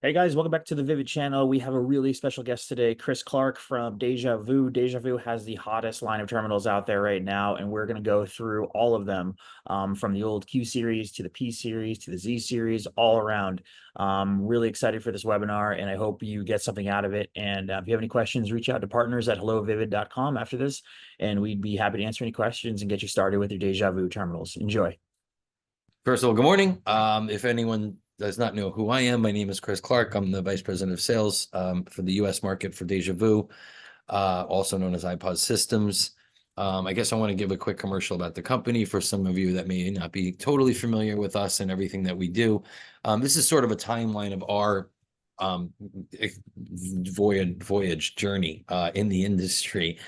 Hey guys, welcome back to the Vivid channel. We have a really special guest today, Chris Clark from Dejavoo. Dejavoo has the hottest line of terminals out there right now, and we're going to go through all of them, from the old Q series to the P series to the Z series, all around. Really excited for this webinar, and I hope you get something out of it. And if you have any questions, reach out to partners at hellovivid.com after this, and we'd be happy to answer any questions and get you started with your Dejavoo terminals. Enjoy. First of all, good morning. If anyone does not know who I am, my name is Chris Clark. I'm the Vice President of Sales for the U.S. market for Dejavoo, also known as iPod Systems. I guess I want to give a quick commercial about the company for some of you that may not be totally familiar with us and everything that we do. This is sort of a timeline of our voyage journey in the industry.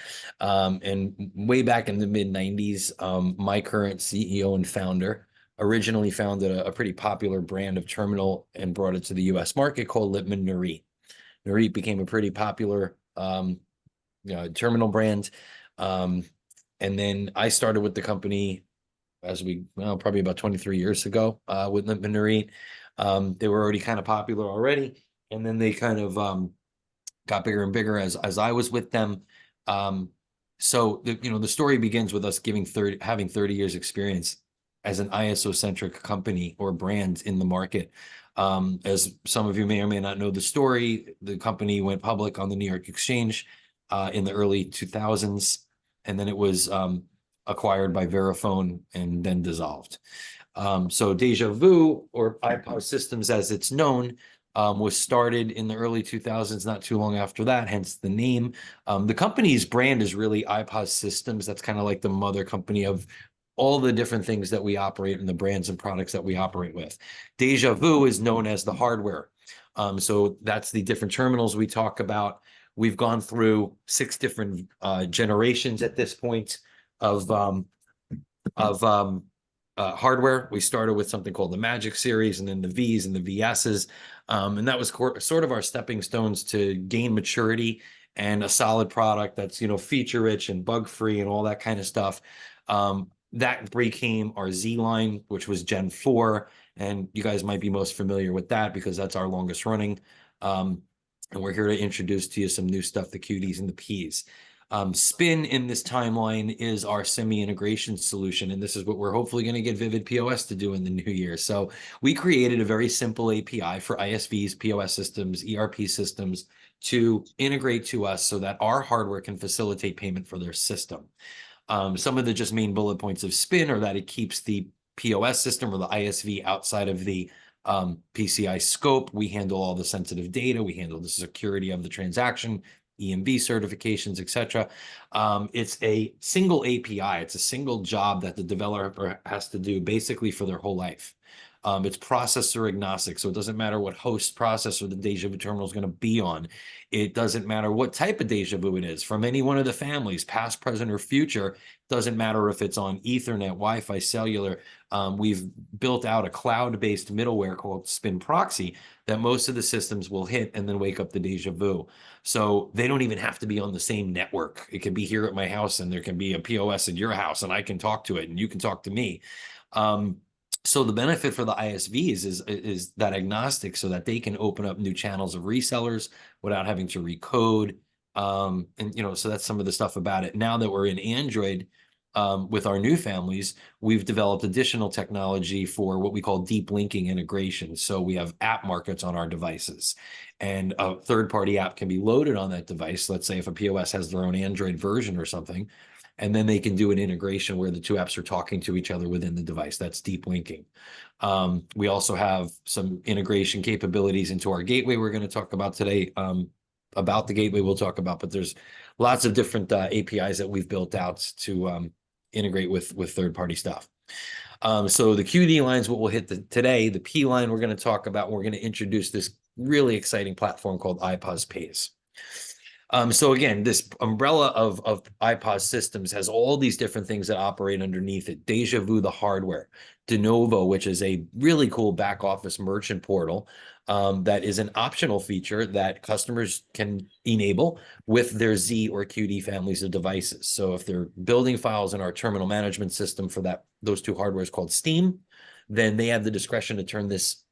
And way back in the mid 90s, my current CEO and founder originally founded a pretty popular brand of terminal and brought it to the US market called Lippmann Nurit. Nurit became a pretty popular terminal brand. And then I started with the company probably about 23 years ago with Lippmann Nurit. They were already kind of popular already. And then they kind of got bigger and bigger as I was with them. So the story begins with us having 30 years experience as an ISO-centric company or brand in the market. As some of you may or may not know the story, the company went public on the New York Exchange in the early 2000s, and then it was acquired by Verifone and then dissolved. So Dejavoo, or iPod Systems as it's known, was started in the early 2000s, not too long after that, hence the name. The company's brand is really iPod Systems. That's kind of like the mother company of all the different things that we operate and the brands and products that we operate with. Dejavoo is known as the hardware. So that's the different terminals we talk about. We've gone through 6 different generations at this point of hardware. We started with something called the Magic series, and then the V's and the VS's. And that was sort of our stepping stones to gain maturity and a solid product that's, feature rich and bug free and all that kind of stuff. That became our Z line, which was Gen 4. And you guys might be most familiar with that because that's our longest running. And we're here to introduce to you some new stuff, the QDs and the Ps. Spin in this timeline is our semi-integration solution, and this is what we're hopefully going to get Vivid POS to do in the new year. So we created a very simple API for ISVs, POS systems, ERP systems to integrate to us so that our hardware can facilitate payment for their system. Some of the just main bullet points of Spin are that it keeps the POS system or the ISV outside of the PCI scope. We handle all the sensitive data. We handle the security of the transaction, EMV certifications, etc. It's a single API. It's a single job that the developer has to do basically for their whole life. It's processor agnostic, so it doesn't matter what host processor the Dejavoo terminal is going to be on. It doesn't matter what type of Dejavoo it is from any one of the families, past, present, or future. Doesn't matter if it's on Ethernet, Wi-Fi, cellular. We've built out a cloud-based middleware called Spin Proxy that most of the systems will hit and then wake up the Dejavoo. So they don't even have to be on the same network. It can be here at my house, and there can be a POS at your house, and I can talk to it, and you can talk to me. So the benefit for the ISVs is that agnostic, so that they can open up new channels of resellers without having to recode. So that's some of the stuff about it. Now that we're in Android, with our new families, we've developed additional technology for what we call deep linking integration. So we have app markets on our devices, and a third-party app can be loaded on that device. Let's say if a POS has their own Android version or something, and then they can do an integration where the two apps are talking to each other within the device. That's deep linking. We also have some integration capabilities into our gateway we're going to talk about today. About the gateway we'll talk about, but there's lots of different APIs that we've built out to integrate with third-party stuff. So the QD line is what we'll hit today. The P line we're going to talk about. We're going to introduce this really exciting platform called iPod Pays. So again, this umbrella of iPod Systems has all these different things that operate underneath it. Dejavoo, the hardware. Denovo, which is a really cool back office merchant portal that is an optional feature that customers can enable with their Z or QD families of devices. So if they're building files in our terminal management system for those two hardwares called Steam, then they have the discretion to turn this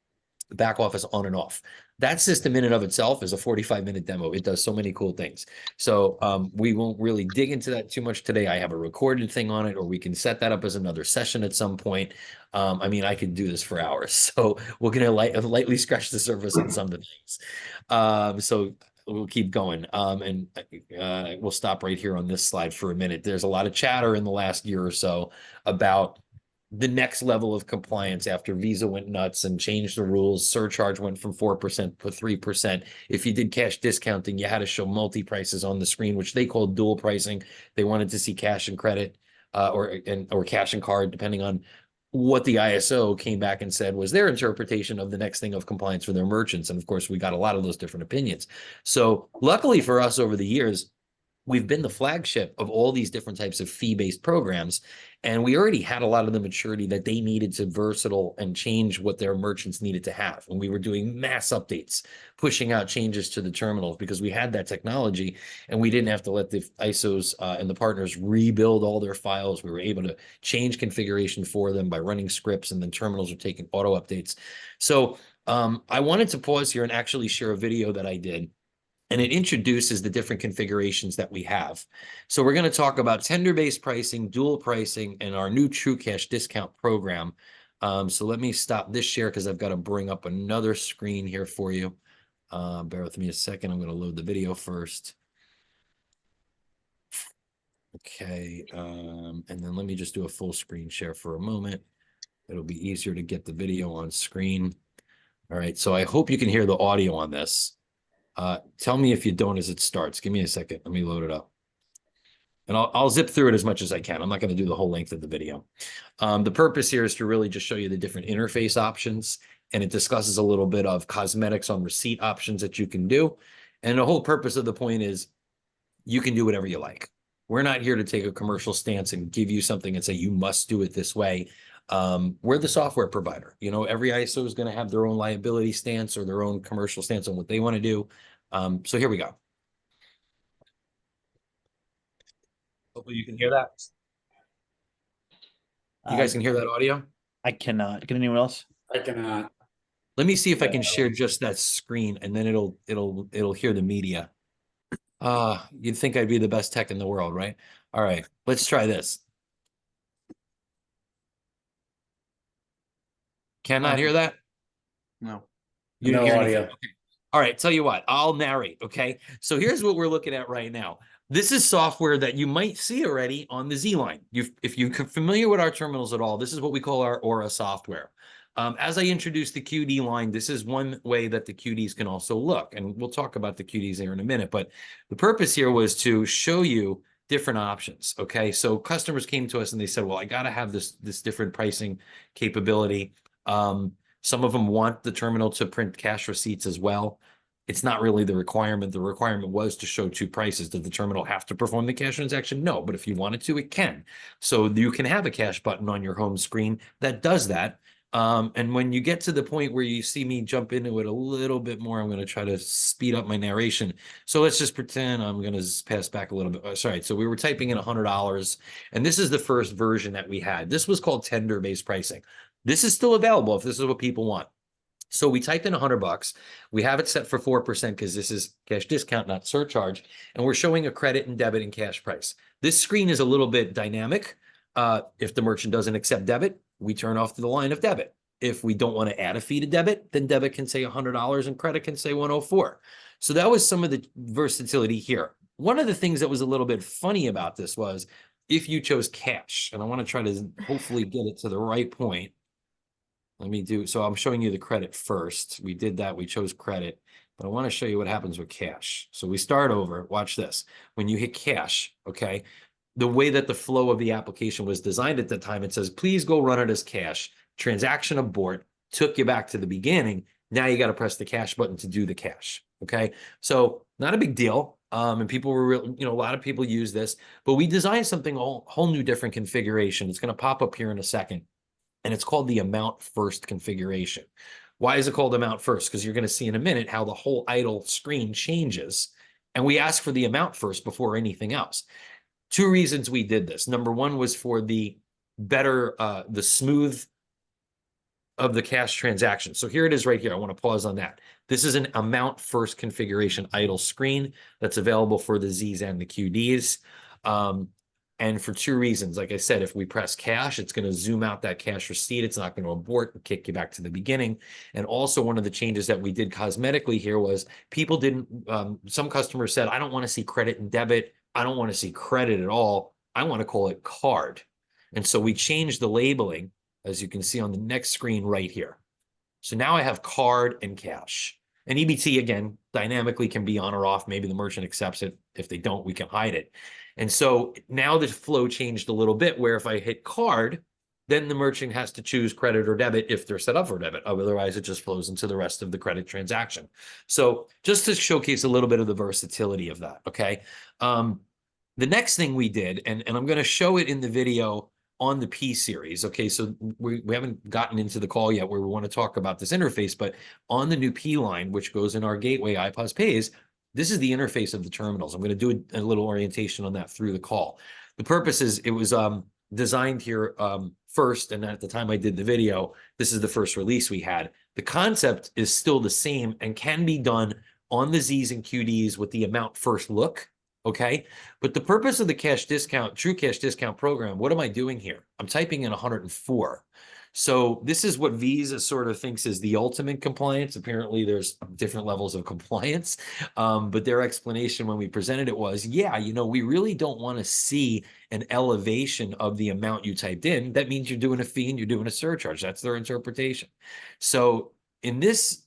the back office on and off. That system in and of itself is a 45-minute demo. It does so many cool things. So we won't really dig into that too much today. I have a recorded thing on it, or we can set that up as another session at some point. I mean, I could do this for hours. So we're going to lightly scratch the surface on some of the things. So we'll keep going. And we'll stop right here on this slide for a minute. There's a lot of chatter in the last year or so about the next level of compliance after Visa went nuts and changed the rules. Surcharge went from 4% to 3%. If you did cash discounting, you had to show multi-prices on the screen, which they called dual pricing. They wanted to see cash and credit or cash and card, depending on what the ISO came back and said was their interpretation of the next thing of compliance for their merchants. And of course, we got a lot of those different opinions. So luckily for us over the years, we've been the flagship of all these different types of fee-based programs. And we already had a lot of the maturity that they needed to versatile and change what their merchants needed to have. And we were doing mass updates, pushing out changes to the terminals because we had that technology and we didn't have to let the ISOs and the partners rebuild all their files. We were able to change configuration for them by running scripts, and then terminals are taking auto updates. So I wanted to pause here and actually share a video that I did, and it introduces the different configurations that we have. So we're going to talk about tender-based pricing, dual pricing, and our new True Cash discount program. So let me stop this share because I've got to bring up another screen here for you. Bear with me a second. I'm going to load the video first. Okay, and then let me just do a full screen share for a moment. It'll be easier to get the video on screen. All right, so I hope you can hear the audio on this. Tell me if you don't as it starts. Give me a second. Let me load it up. And I'll zip through it as much as I can. I'm not going to do the whole length of the video. The purpose here is to really just show you the different interface options, and it discusses a little bit of cosmetics on receipt options that you can do. And the whole purpose of the point is you can do whatever you like. We're not here to take a commercial stance and give you something and say you must do it this way. We're the software provider. You know, every ISO is going to have their own liability stance or their own commercial stance on what they want to do. So here we go. Hopefully you can hear that. You guys can hear that audio? I cannot. Can anyone else? I cannot. Let me see if I can share just that screen, and then it'll hear the media. You'd think I'd be the best tech in the world, right? All right, let's try this. Cannot hear that? No. You didn't No hear audio. anything? Okay. All right, tell you what, I'll narrate, okay? So here's what we're looking at right now. This is software that you might see already on the Z line. If you're familiar with our terminals at all, this is what we call our Aura software. As I introduce the QD line, this is one way that the QDs can also look, and we'll talk about the QDs here in a minute, but the purpose here was to show you different options, okay? So customers came to us and they said, well, I got to have this different pricing capability. Some of them want the terminal to print cash receipts as well. It's not really the requirement. The requirement was to show two prices. Did the terminal have to perform the cash transaction? No, but if you wanted to, it can. So you can have a cash button on your home screen that does that. And when you get to the point where you see me jump into it a little bit more, I'm going to try to speed up my narration. So let's just pretend I'm going to pass back a little bit. Sorry. So we were typing in $100, and this is the first version that we had. This was called tender-based pricing. This is still available if this is what people want. So we typed in $100. We have it set for 4% because this is cash discount, not surcharge. And we're showing a credit and debit and cash price. This screen is a little bit dynamic. If the merchant doesn't accept debit, we turn off the line of debit. If we don't want to add a fee to debit, then debit can say $100 and credit can say 104. So that was some of the versatility here. One of the things that was a little bit funny about this was if you chose cash, and I want to try to hopefully get it to the right point. Let me do, so I'm showing you the credit first. We did that, we chose credit, but I want to show you what happens with cash. So we start over, watch this. When you hit cash, okay, the way that the flow of the application was designed at the time, it says, please go run it as cash. Transaction abort, took you back to the beginning. Now you got to press the cash button to do the cash, okay? So not a big deal. And people were real, you know, a lot of people use this, but we designed something whole new different configuration. It's going to pop up here in a second. And it's called the amount first configuration. Why is it called amount first? Because you're going to see in a minute how the whole idle screen changes. And we ask for the amount first before anything else. Two reasons we did this. Number one was for the better, the smooth of the cash transaction. So here it is right here. I want to pause on that. This is an amount first configuration idle screen that's available for the Z's and the QDs. And for two reasons, like I said, if we press cash, it's going to zoom out that cash receipt. It's not going to abort and kick you back to the beginning. And also one of the changes that we did cosmetically here was people didn't, some customers said, I don't want to see credit and debit. I don't want to see credit at all. I want to call it card. And so we changed the labeling, as you can see on the next screen right here. So now I have card and cash. And EBT, again, dynamically can be on or off. Maybe the merchant accepts it. If they don't, we can hide it. And so now the flow changed a little bit, where if I hit card, then the merchant has to choose credit or debit if they're set up for debit. Otherwise, it just flows into the rest of the credit transaction. So just to showcase a little bit of the versatility of that, okay? The next thing we did, and I'm going to show it in the video on the P series. Okay, so we haven't gotten into the call yet where we want to talk about this interface, but on the new P line, which goes in our gateway iPOS Pays, this is the interface of the terminals. I'm going to do a little orientation on that through the call. The purpose is it was designed here first, and at the time I did the video, this is the first release we had. The concept is still the same and can be done on the Z's and QDs with the amount first look. Okay, but the purpose of the cash discount, true cash discount program, what am I doing here? I'm typing in 104. So this is what Visa sort of thinks is the ultimate compliance. Apparently there's different levels of compliance. But their explanation when we presented it was, yeah, we really don't want to see an elevation of the amount you typed in. That means you're doing a fee and you're doing a surcharge. That's their interpretation. So in this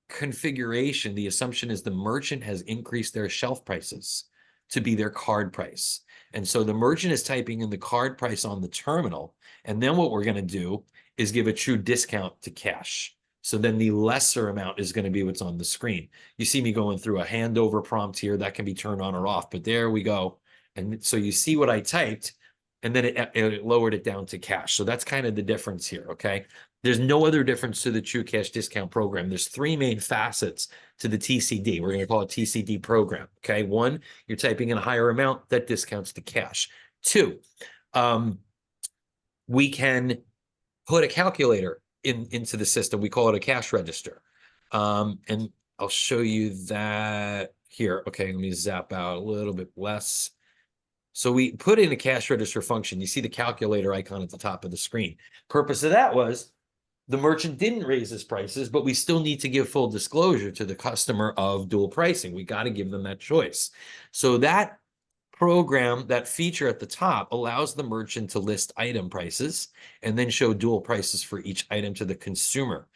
configuration, the assumption is the merchant has increased their shelf prices to be their card price. And so the merchant is typing in the card price on the terminal. And then what we're going to do is give a true discount to cash. So then the lesser amount is going to be what's on the screen. You see me going through a handover prompt here that can be turned on or off, but there we go. And so you see what I typed, and then it lowered it down to cash. So that's kind of the difference here, okay? There's no other difference to the True Cash Discount program. There's three main facets to the TCD. We're going to call it TCD program, okay? One, you're typing in a higher amount, that discounts to cash. Two, we can put a calculator into the system. We call it a cash register. And I'll show you that here. Okay, let me zap out a little bit less. So we put in a cash register function. You see the calculator icon at the top of the screen. Purpose of that was the merchant didn't raise his prices, but we still need to give full disclosure to the customer of dual pricing. We got to give them that choice. So that program, that feature at the top, allows the merchant to list item prices and then show dual prices for each item to the consumer.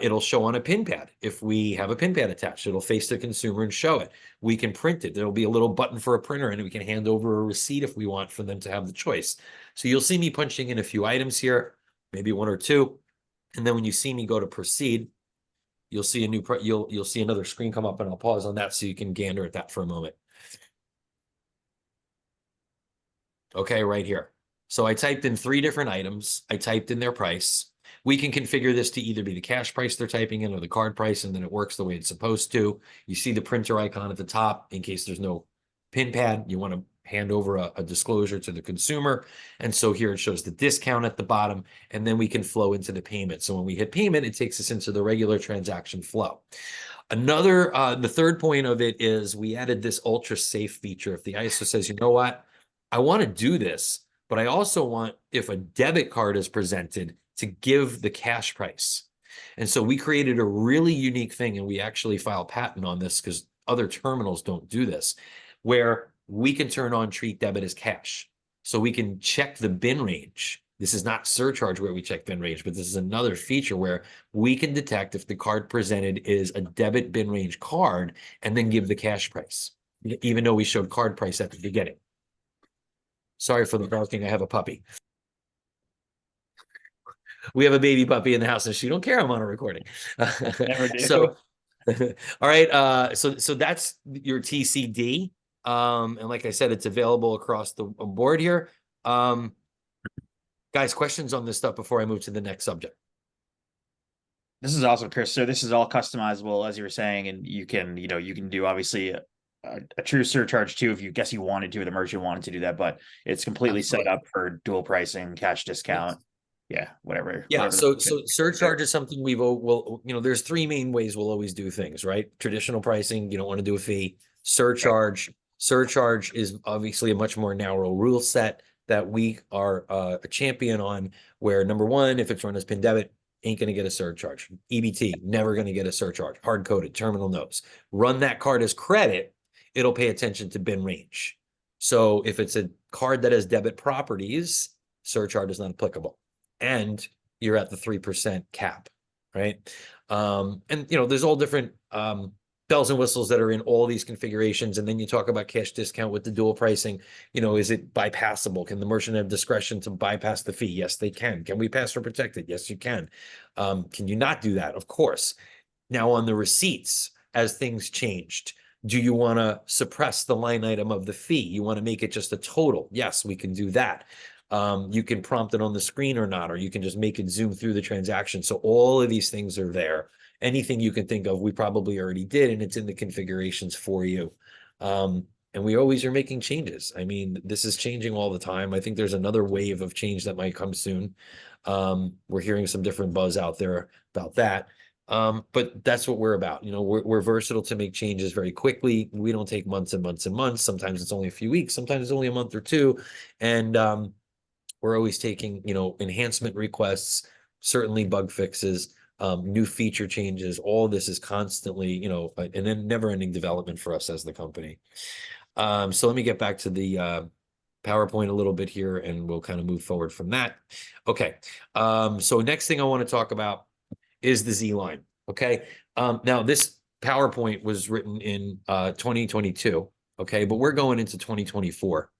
It'll show on a pin pad. If we have a pin pad attached, it'll face the consumer and show it. We can print it. There'll be a little button for a printer, and we can hand over a receipt if we want for them to have the choice. So you'll see me punching in a few items here, maybe one or two. And then when you see me go to proceed, you'll see a new you'll see another screen come up, and I'll pause on that so you can gander at that for a moment. Okay, right here. So I typed in 3 different items. I typed in their price. We can configure this to either be the cash price they're typing in or the card price, and then it works the way it's supposed to. You see the printer icon at the top in case there's no pin pad. You want to hand over a disclosure to the consumer. And so here it shows the discount at the bottom, and then we can flow into the payment. So when we hit payment, it takes us into the regular transaction flow. The third point of it is we added this ultra safe feature. If the ISO says, you know what, I want to do this, but I also want, if a debit card is presented, to give the cash price. And so we created a really unique thing, and we actually file patent on this because other terminals don't do this, where we can turn on treat debit as cash. So we can check the bin range. This is not surcharge where we check bin range, but this is another feature where we can detect if the card presented is a debit bin range card and then give the cash price, even though we showed card price at the beginning. Sorry for the barking. I have a puppy. We have a baby puppy in the house, and she don't care I'm on a recording. Never do. So, all right. So that's your TCD. And like I said, it's available across the board here. Guys, questions on this stuff before I move to the next subject? This is awesome, Chris. So this is all customizable, as you were saying, and you can do obviously a true surcharge too if you wanted to, or the merchant wanted to do that, but it's completely set up for dual pricing, cash discount. Yes. yeah, whatever, Yeah, whatever. so surcharge is something will, there's three main ways we'll always do things, right? Traditional pricing, you don't want to do a fee. Surcharge is obviously a much more narrow rule set that we are a champion on, where number one, if it's run as PIN debit, ain't going to get a surcharge. EBT, never going to get a surcharge. Hard coded, terminal notes. Run that card as credit, it'll pay attention to bin range. So if it's a card that has debit properties, surcharge is not applicable. And you're at the 3% cap, right? And there's all different bells and whistles that are in all these configurations. And then you talk about cash discount with the dual pricing. Is it bypassable? Can the merchant have discretion to bypass the fee? Yes, they can. Can we pass or protect it? Yes, you can. Can you not do that? Of course. Now on the receipts, as things changed, do you want to suppress the line item of the fee? You want to make it just a total? Yes, we can do that. You can prompt it on the screen or not, or you can just make it zoom through the transaction. So all of these things are there. Anything you can think of, we probably already did, and it's in the configurations for you. And we always are making changes. I mean, this is changing all the time. I think there's another wave of change that might come soon. We're hearing some different buzz out there about that. But that's what we're about. We're versatile to make changes very quickly. We don't take months and months and months. Sometimes it's only a few weeks, sometimes it's only a month or two. And we're always taking, enhancement requests, certainly bug fixes, new feature changes. All this is constantly, and then never-ending development for us as the company. So let me get back to the PowerPoint a little bit here, and we'll kind of move forward from that. Okay. So next thing I want to talk about is the Z line. Okay. Now this PowerPoint was written in 2022. Okay, but we're going into 2024.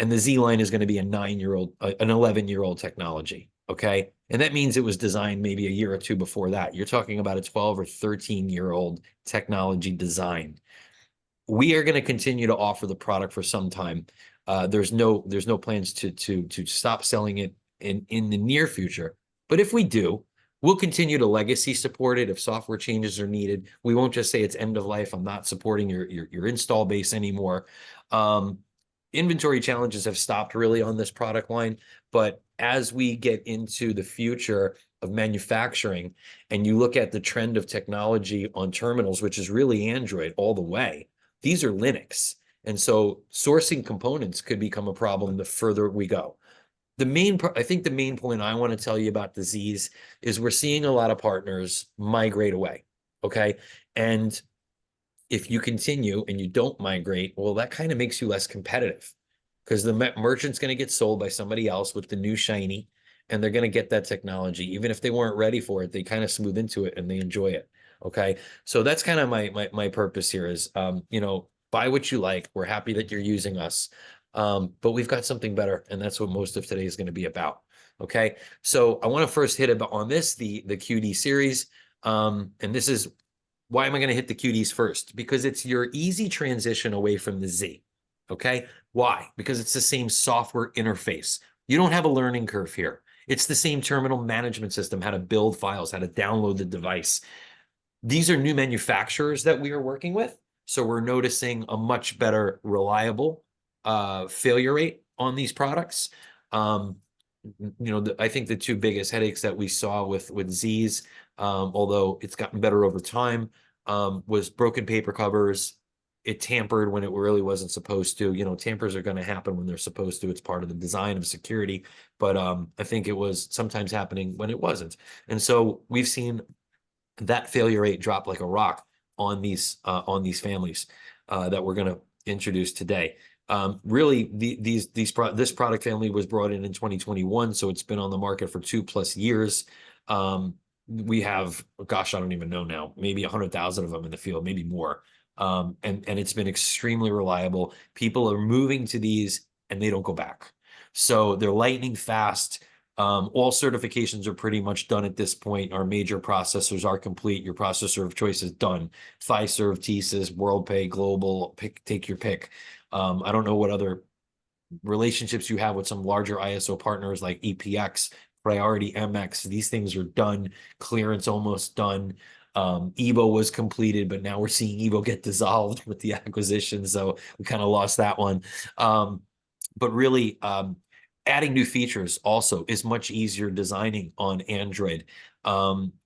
And the Z line is going to be an 11-year-old technology. Okay. And that means it was designed maybe a year or two before that. You're talking about a 12 or 13-year-old technology design. We are going to continue to offer the product for some time. There's no plans to stop selling it in the near future. But if we do, we'll continue to legacy support it if software changes are needed. We won't just say it's end of life. I'm not supporting your install base anymore. Inventory challenges have stopped really on this product line, but as we get into the future of manufacturing and you look at the trend of technology on terminals, which is really Android all the way, these are Linux. And so sourcing components could become a problem the further we go. I think the main point I want to tell you about the Z's is we're seeing a lot of partners migrate away. Okay. And if you continue and you don't migrate, well, that kind of makes you less competitive because the merchant's going to get sold by somebody else with the new shiny, and they're going to get that technology. Even if they weren't ready for it, they kind of smooth into it and they enjoy it. Okay. So that's kind of my purpose here is, buy what you like. We're happy that you're using us. But we've got something better, and that's what most of today is going to be about. Okay. So I want to first hit on this, the QD series. And this is why am I going to hit the QDs first? Because it's your easy transition away from the Z. Okay. Why? Because it's the same software interface. You don't have a learning curve here. It's the same terminal management system, how to build files, how to download the device. These are new manufacturers that we are working with. So we're noticing a much better reliable failure rate on these products. I think the two biggest headaches that we saw with Z's, although it's gotten better over time, was broken paper covers. It tampered when it really wasn't supposed to. Tampers are going to happen when they're supposed to. It's part of the design of security. But I think it was sometimes happening when it wasn't. And so we've seen that failure rate drop like a rock on these families that we're going to introduce today. Really, this product family was brought in 2021, so it's been on the market for 2+ years. We have, gosh, I don't even know now, maybe 100,000 of them in the field, maybe more. And it's been extremely reliable. People are moving to these and they don't go back. So they're lightning fast. All certifications are pretty much done at this point. Our major processors are complete. Your processor of choice is done. Fiserv, TSYS, WorldPay, Global, take your pick. I don't know what other relationships you have with some larger ISO partners like EPX, Priority MX. These things are done. Clearance almost done. EVO was completed, but now we're seeing EVO get dissolved with the acquisition. So we kind of lost that one. But really, Adding new features also is much easier designing on Android.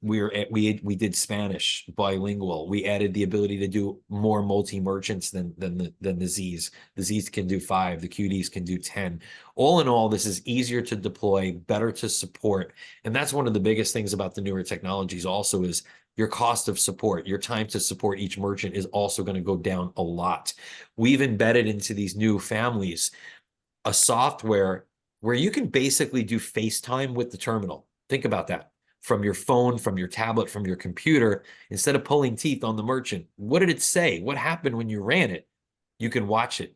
We did Spanish bilingual. We added the ability to do more multi-merchants than the Z's. The Z's can do 5, the QDs can do 10. All in all, this is easier to deploy, better to support. And that's one of the biggest things about the newer technologies also is your cost of support, your time to support each merchant is also going to go down a lot. We've embedded into these new families a software where you can basically do FaceTime with the terminal. Think about that. From your phone, from your tablet, from your computer, instead of pulling teeth on the merchant. What did it say? What happened when you ran it? You can watch it.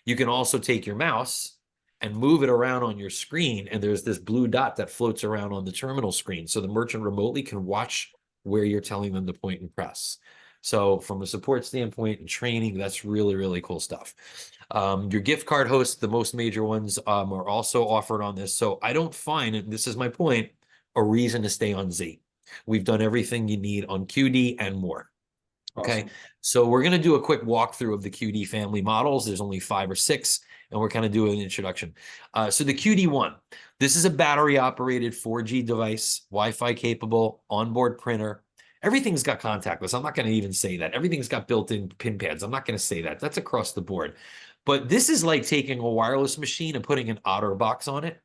You can also take your mouse and move it around on your screen, and there's this blue dot that floats around on the terminal screen. So the merchant remotely can watch where you're telling them to point and press. So from a support standpoint and training, that's really, really cool stuff. Your gift card hosts, the most major ones, are also offered on this. So I don't find, and this is my point, a reason to stay on Z. We've done everything you need on QD and more. Okay, Awesome. so we're going to do a quick walkthrough of the QD family models. There's only 5 or 6, and we're kind of doing an introduction. So the QD1, this is a battery operated 4G device, Wi-Fi capable, onboard printer. Everything's got contactless. I'm not going to even say that. Everything's got built-in pin pads. I'm not going to say that. That's across the board. But this is like taking a wireless machine and putting an OtterBox on it.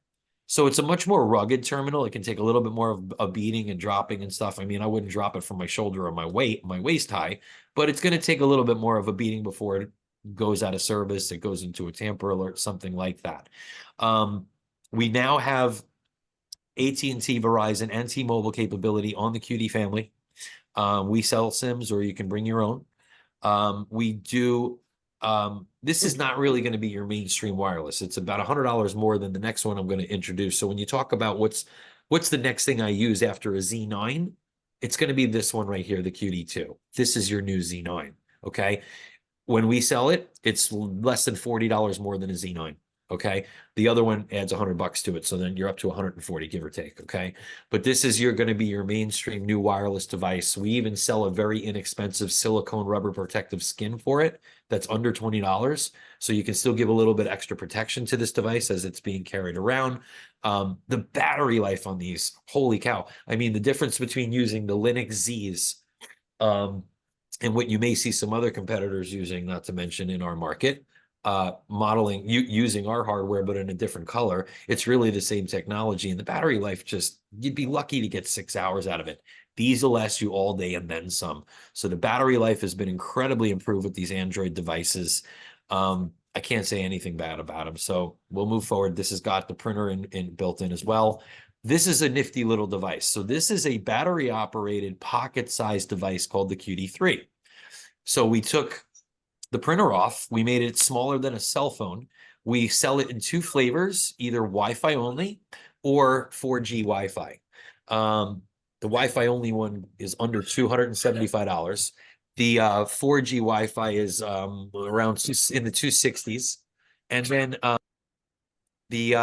So it's a much more rugged terminal. It can take a little bit more of a beating and dropping and stuff. I mean, I wouldn't drop it from my shoulder or my waist high, but it's going to take a little bit more of a beating before it goes out of service. It goes into a tamper alert, something like that. We now have AT&T, Verizon, and T-Mobile capability on the QD family. We sell SIMs, or you can bring your own. We do this is not really going to be your mainstream wireless. It's about $100 more than the next one I'm going to introduce. So when you talk about what's the next thing I use after a Z9, it's going to be this one right here, the QD2. This is your new Z9. Okay. When we sell it, it's less than $40 more than a Z9. Okay. The other one adds $100 to it. So then you're up to 140, give or take. Okay. But this is going to be your mainstream new wireless device. We even sell a very inexpensive silicone rubber protective skin for it that's under $20. So you can still give a little bit extra protection to this device as it's being carried around. The battery life on these, holy cow. I mean, the difference between using the Linux Z's, and what you may see some other competitors using, not to mention in our market, modeling using our hardware, but in a different color. It's really the same technology, and the battery life, just you'd be lucky to get 6 hours out of it. These will last you all day and then some. So the battery life has been incredibly improved with these Android devices. I can't say anything bad about them. So we'll move forward. This has got the printer built in as well. This is a nifty little device. So this is a battery operated pocket-sized device called the QD3. So we took the printer off. We made it smaller than a cell phone. We sell it in 2 flavors, either Wi-Fi only or 4G Wi-Fi. The Wi-Fi only one is under $275. The 4G Wi-Fi is around in the 260s. And then the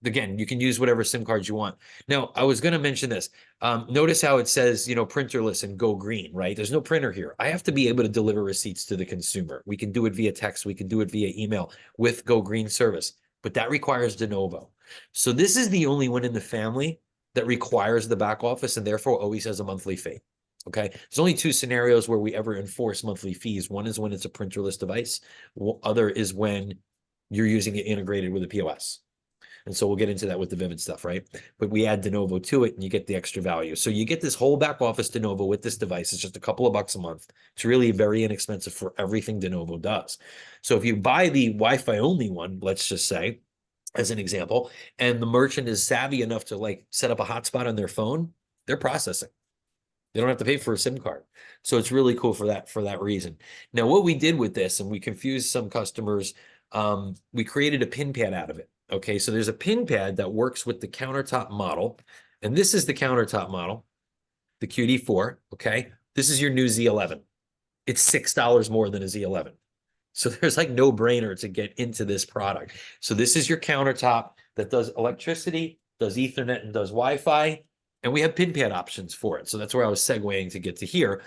again, you can use whatever SIM cards you want. Now, I was going to mention this. Notice how it says, printerless and go green, right? There's no printer here. I have to be able to deliver receipts to the consumer. We can do it via text. We can do it via email with Go Green service, but that requires de novo. So this is the only one in the family that requires the back office and therefore always has a monthly fee. Okay. There's only 2 scenarios where we ever enforce monthly fees. One is when it's a printerless device. Other is when you're using it integrated with a POS. And so we'll get into that with the Vivid stuff, right? But we add de novo to it and you get the extra value. So you get this whole back office de novo with this device. It's just a couple of bucks a month. It's really very inexpensive for everything de novo does. So if you buy the Wi-Fi only one, let's just say, as an example, and the merchant is savvy enough to set up a hotspot on their phone, they're processing. They don't have to pay for a SIM card. So it's really cool for that reason. Now, what we did with this, and we confused some customers, we created a pin pad out of it. Okay, so there's a pin pad that works with the countertop model, and this is the countertop model, the QD4, okay? This is your new Z11. It's $6 more than a Z11. So there's no brainer to get into this product. So this is your countertop that does electricity, does Ethernet, and does Wi-Fi, and we have pin pad options for it. So that's where I was segueing to get to here.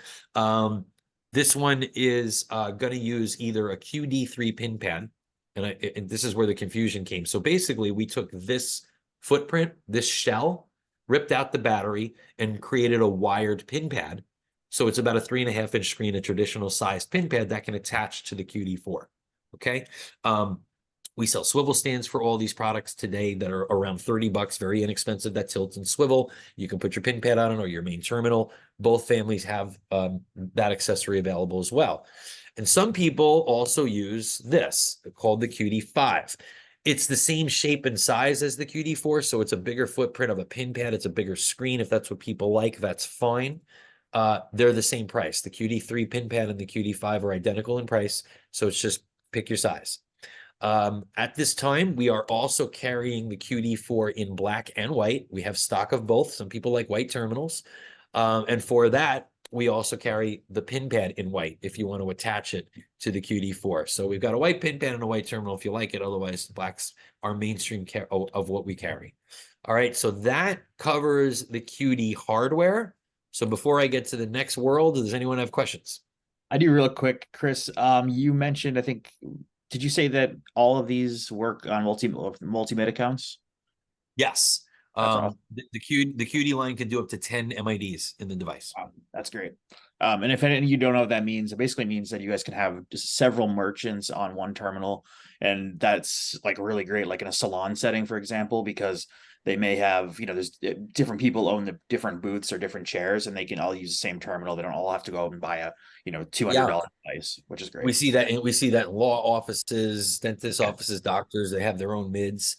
This one is going to use either a QD3 pin pad and this is where the confusion came. So basically, we took this footprint, this shell, ripped out the battery, and created a wired pin pad. So it's about a 3.5-inch screen, a traditional sized pin pad that can attach to the QD4. Okay. We sell swivel stands for all these products today that are around 30 bucks, very inexpensive, that tilts and swivel. You can put your pin pad on it or your main terminal. Both families have that accessory available as well. And some people also use this called the QD5. It's the same shape and size as the QD4, so it's a bigger footprint of a pin pad. It's a bigger screen. If that's what people like, that's fine. They're the same price. The QD3 pin pad and the QD5 are identical in price, so it's just pick your size. At this time, we are also carrying the QD4 in black and white. We have stock of both. Some people like white terminals. And for that, we also carry the pin pad in white if you want to attach it to the QD4. So we've got a white pin pad and a white terminal if you like it. Otherwise, black's our mainstream of what we carry. All right, so that covers the QD hardware. So before I get to the next world, does anyone have questions? I do real quick, Chris. You mentioned, I think, did you say that all of these work on multi-mid accounts? Yes. That's awesome. The QD line can do up to 10 MIDs in the device. That's great. And if any of you don't know what that means, it basically means that you guys can have just several merchants on one terminal. And that's like really great, like in a salon setting, for example, because they may have, there's different people own the different booths or different chairs, and they can all use the same terminal. They don't all have to go out and buy a, Yeah, $200 device, which is we great. see that, and we see that in law offices, dentist Yeah. offices, doctors, they have their own mids.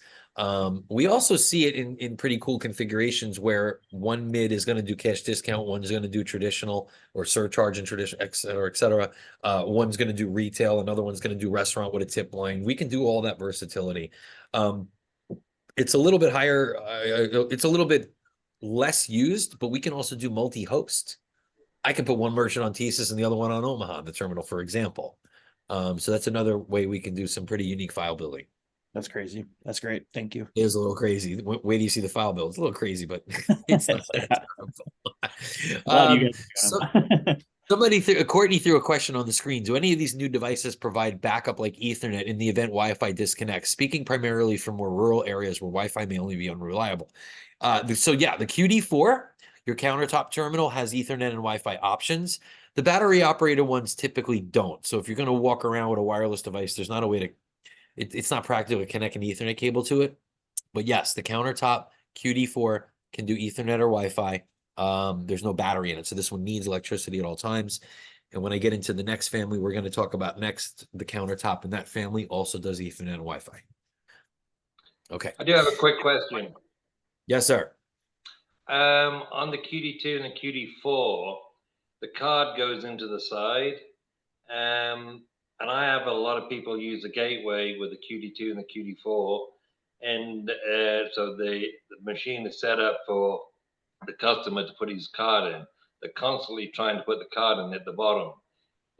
We also see it in pretty cool configurations where one mid is going to do cash discount, one's going to do traditional or surcharge and traditional, et cetera, et cetera. One's going to do retail, another one's going to do restaurant with a tip line. We can do all that versatility. It's a little bit higher, it's a little bit less used, but we can also do multi-host. I can put one merchant on TSYS and the other one on Omaha, the terminal, for example. So that's another way we can do some pretty unique file building. That's crazy. That's great. Thank you. It is a little crazy. Wait do you see the file build? It's a little crazy, but it's not that terrible. Glad you guys So are doing them. Courtney threw a question on the screen. Do any of these new devices provide backup like Ethernet in the event Wi-Fi disconnects? Speaking primarily from more rural areas where Wi-Fi may only be unreliable. So yeah, the QD4, your countertop terminal has Ethernet and Wi-Fi options. The battery operated ones typically don't. So if you're going to walk around with a wireless device, there's not a way to, it's not practical to connect an Ethernet cable to it. But yes, the countertop QD4 can do Ethernet or Wi-Fi. There's no battery in it, so this one needs electricity at all times. And when I get into the next family, we're going to talk about next, the countertop in that family also does Ethernet and Wi-Fi. Okay. I do have a quick question. Yes, sir. On the QD2 and the QD4, the card goes into the side. And I have a lot of people use the gateway with the QD2 and the QD4. And so the machine is set up for the customer to put his card in. They're constantly trying to put the card in at the bottom.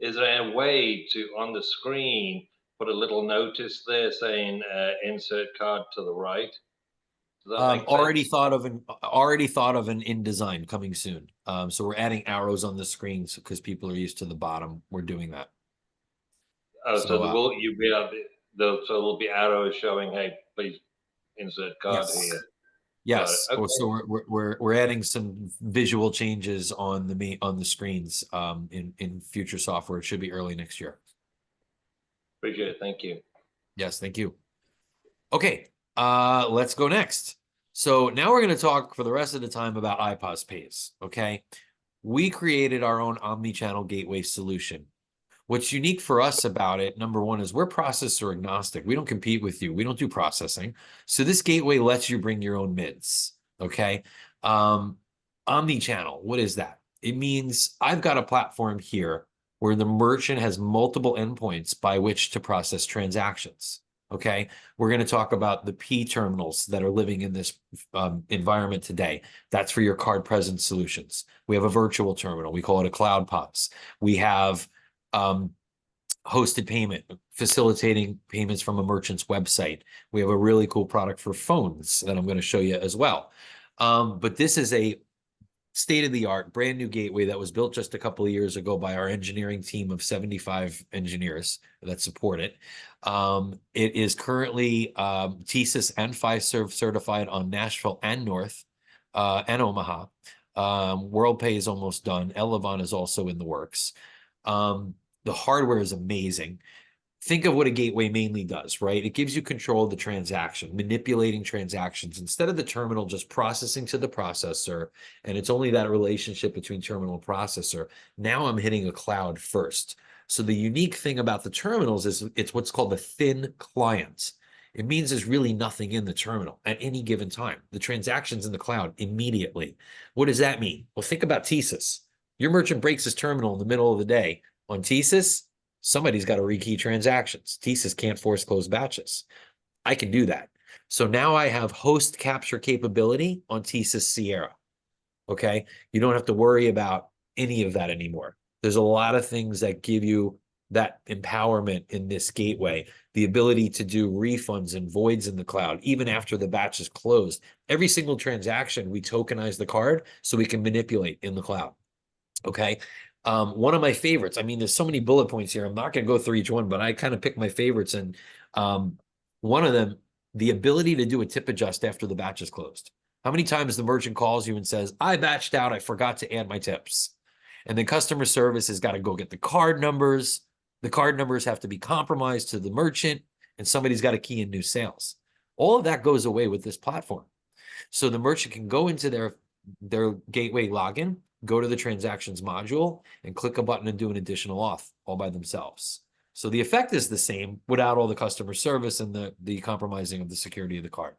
Is there a way to, on the screen, put a little notice there saying insert card to the right? Does that make sense? Already thought of an in design coming soon. So we're adding arrows on the screens because people are used to the bottom. We're doing that. Oh, so there'll be arrows showing, hey, please insert card here. Yes. Okay. So we're adding some visual changes on the screens in future software. It should be early next year. Appreciate it. Thank you. Yes, thank you. Okay, let's go next. So now we're going to talk for the rest of the time about iPOS Pays. Okay, we created our own omni-channel gateway solution. What's unique for us about it, number one, is we're processor agnostic. We don't compete with you. We don't do processing. So this gateway lets you bring your own mids. Okay. Omni-channel, what is that? It means I've got a platform here where the merchant has multiple endpoints by which to process transactions. Okay. We're going to talk about the P terminals that are living in this environment today. That's for your card present solutions. We have a virtual terminal. We call it a cloud POS. We have hosted payment, facilitating payments from a merchant's website. We have a really cool product for phones that I'm going to show you as well. But this is a state-of-the-art, brand new gateway that was built just a couple of years ago by our engineering team of 75 engineers that support it. It is currently TSIS and FISERV certified on Nashville and North and Omaha. WorldPay is almost done. Elevon is also in the works. The hardware is amazing. Think of what a gateway mainly does, right? It gives you control of the transaction, manipulating transactions instead of the terminal just processing to the processor. And it's only that relationship between terminal and processor. Now I'm hitting a cloud first. So the unique thing about the terminals is it's what's called the thin client. It means there's really nothing in the terminal at any given time. The transaction's in the cloud immediately. What does that mean? Well, think about TSIS. Your merchant breaks his terminal in the middle of the day. On TSIS, somebody's got to rekey transactions. TSIS can't force close batches. I can do that. So now I have host capture capability on TSIS Sierra. Okay. You don't have to worry about any of that anymore. There's a lot of things that give you that empowerment in this gateway, the ability to do refunds and voids in the cloud, even after the batch is closed. Every single transaction, we tokenize the card so we can manipulate in the cloud. Okay. One of my favorites, I mean, there's so many bullet points here. I'm not going to go through each one, but I kind of picked my favorites. And one of them, the ability to do a tip adjust after the batch is closed. How many times the merchant calls you and says, I batched out, I forgot to add my tips. And then customer service has got to go get the card numbers. The card numbers have to be compromised to the merchant, and somebody's got to key in new sales. All of that goes away with this platform. So the merchant can go into their gateway login, go to the transactions module, and click a button and do an additional auth all by themselves. So the effect is the same without all the customer service and the compromising of the security of the card.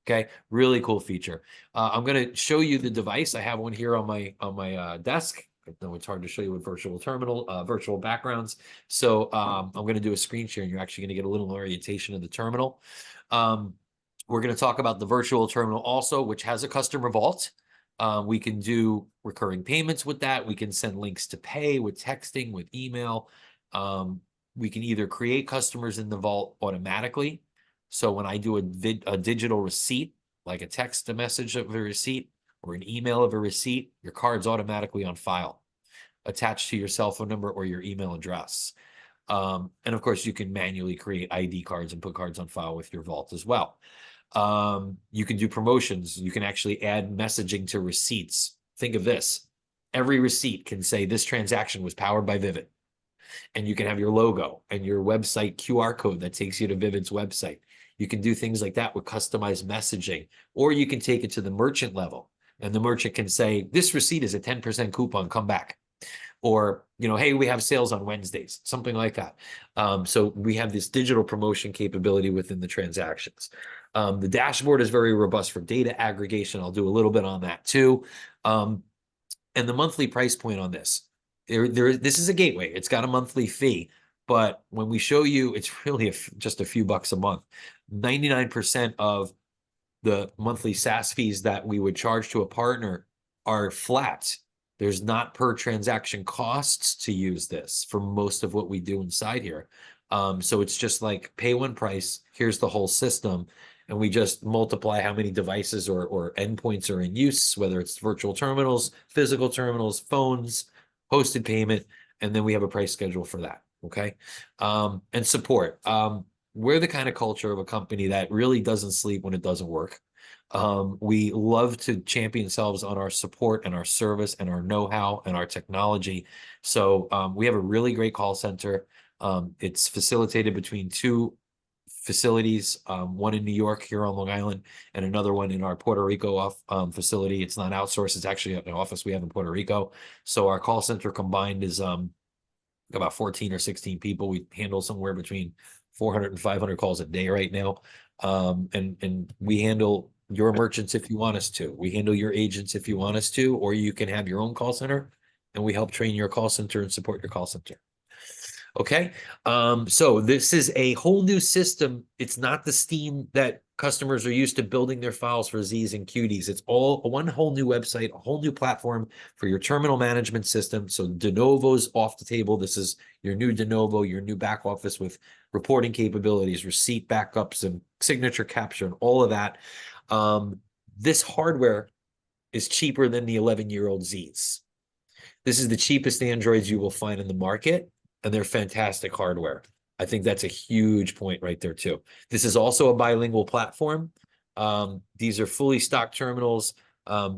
Okay, really cool feature. I'm going to show you the device. I have one here on my desk. I know it's hard to show you with virtual terminal, virtual backgrounds. So I'm going to do a screen share, and you're actually going to get a little orientation of the terminal. We're going to talk about the virtual terminal also, which has a customer vault. We can do recurring payments with that. We can send links to pay with texting, with email. We can either create customers in the vault automatically. So when I do a digital receipt, like a text message of a receipt or an email of a receipt, your card's automatically on file, attached to your cell phone number or your email address. And of course, you can manually create ID cards and put cards on file with your vault as well. You can do promotions. You can actually add messaging to receipts. Think of this. Every receipt can say this transaction was powered by Vivid. And you can have your logo and your website QR code that takes you to Vivid's website. You can do things like that with customized messaging, or you can take it to the merchant level. And the merchant can say, this receipt is a 10% coupon, come back. Or, hey, we have sales on Wednesdays, something like that. So we have this digital promotion capability within the transactions. The dashboard is very robust for data aggregation. I'll do a little bit on that too. And the monthly price point on this, this is a gateway. It's got a monthly fee, but when we show you, it's really just a few bucks a month. 99% of the monthly SaaS fees that we would charge to a partner are flat. There's not per transaction costs to use this for most of what we do inside here. So it's just like pay one price, here's the whole system, and we just multiply how many devices or endpoints are in use, whether it's virtual terminals, physical terminals, phones, hosted payment, and then we have a price schedule for that, okay? And support. We're the kind of culture of a company that really doesn't sleep when it doesn't work. We love to champion ourselves on our support and our service and our know-how and our technology. So we have a really great call center. It's facilitated between two facilities, one in New York here on Long Island and another one in our Puerto Rico facility. It's not outsourced. It's actually an office we have in Puerto Rico. So our call center combined is about 14 or 16 people. We handle somewhere between 400 and 500 calls a day right now. And we handle your merchants if you want us to. We handle your agents if you want us to, or you can have your own call center and we help train your call center and support your call center. Okay. So this is a whole new system. It's not the Steam that customers are used to building their files for Z's and Qt's. It's all one whole new website, a whole new platform for your terminal management system. So Dejavoo's off the table. This is your new Dejavoo, your new back office with reporting capabilities, receipt backups, and signature capture, and all of that. This hardware is cheaper than the 11-year-old Z's. This is the cheapest Androids you will find in the market, and they're fantastic hardware. I think that's a huge point right there too. This is also a bilingual platform. These are fully stocked terminals.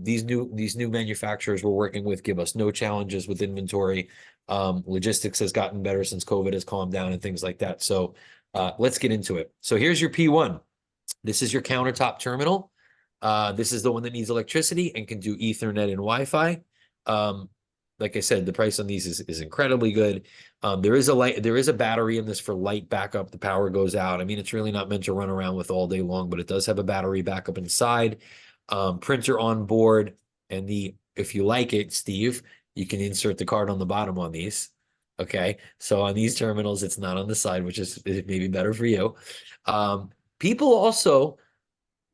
These new manufacturers we're working with give us no challenges with inventory. Logistics has gotten better since COVID has calmed down and things like that. So let's get into it. So here's your P1. This is your countertop terminal. This is the one that needs electricity and can do Ethernet and Wi-Fi. Like I said, the price on these is incredibly good. There is a battery in this for light backup. The power goes out. I mean, it's really not meant to run around with all day long, but it does have a battery backup inside. Printer on board, and if you like it, Steve, you can insert the card on the bottom on these. Okay, so on these terminals, it's not on the side, which is maybe better for you. People also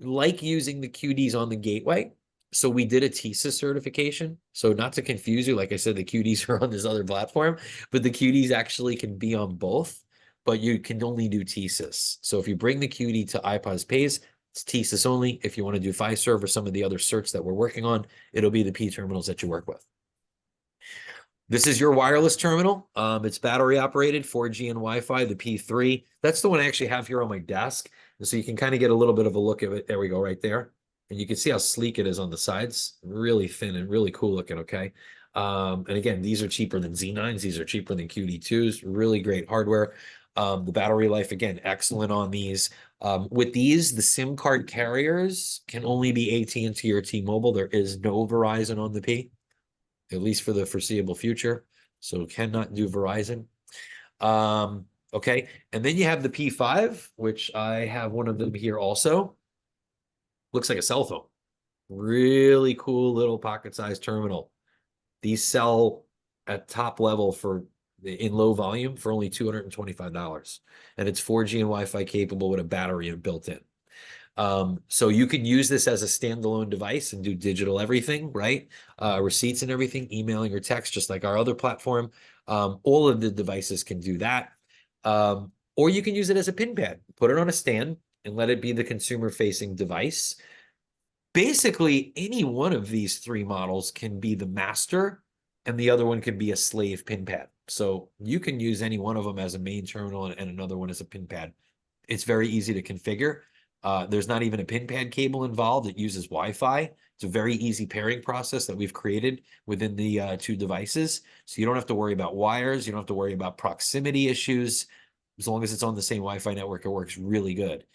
like using the QDs on the gateway. So we did a TISA certification. So not to confuse you, like I said, the QDs are on this other platform, but the QDs actually can be on both, but you can only do TISAs. So if you bring the QD to iPOS Pays, it's TISAs only. If you want to do Fiserv or some of the other certs that we're working on, it'll be the P terminals that you work with. This is your wireless terminal. It's battery operated, 4G and Wi-Fi, the P3. That's the one I actually have here on my desk. And so you can kind of get a little bit of a look at it. There we go, right there. And you can see how sleek it is on the sides. Really thin and really cool looking, okay? And again, these are cheaper than Z9s. These are cheaper than QD2s. Really great hardware. The battery life, again, excellent on these. With these, the SIM card carriers can only be AT&T or T-Mobile. There is no Verizon on the P, at least for the foreseeable future. So cannot do Verizon. Okay, and then you have the P5, which I have one of them here also. Looks like a cell phone. Really cool little pocket-sized terminal. These sell at top level in low volume for only $225. And it's 4G and Wi-Fi capable with a battery built in. So you can use this as a standalone device and do digital everything, right? Receipts and everything, emailing or text, just like our other platform. All of the devices can do that. Or you can use it as a pin pad, put it on a stand and let it be the consumer-facing device. Basically, any one of these three models can be the master and the other one can be a slave pin pad. So you can use any one of them as a main terminal and another one as a pin pad. It's very easy to configure. There's not even a pin pad cable involved. It uses Wi-Fi. It's a very easy pairing process that we've created within the two devices. So you don't have to worry about wires. You don't have to worry about proximity issues. As long as it's on the same Wi-Fi network, it works really good.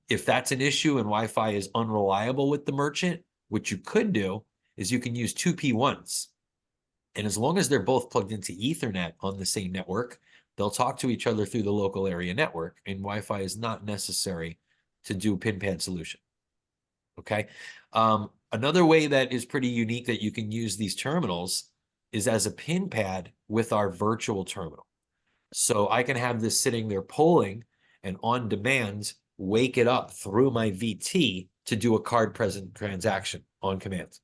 If that's an issue and Wi-Fi is unreliable with the merchant, what you could do is you can use two P1s. And as long as they're both plugged into Ethernet on the same network, they'll talk to each other through the local area network, and Wi-Fi is not necessary to do pin pad solution. Okay. Another way that is pretty unique that you can use these terminals is as a pin pad with our virtual terminal. So I can have this sitting there polling and on demand, wake it up through my VT to do a card present transaction on command.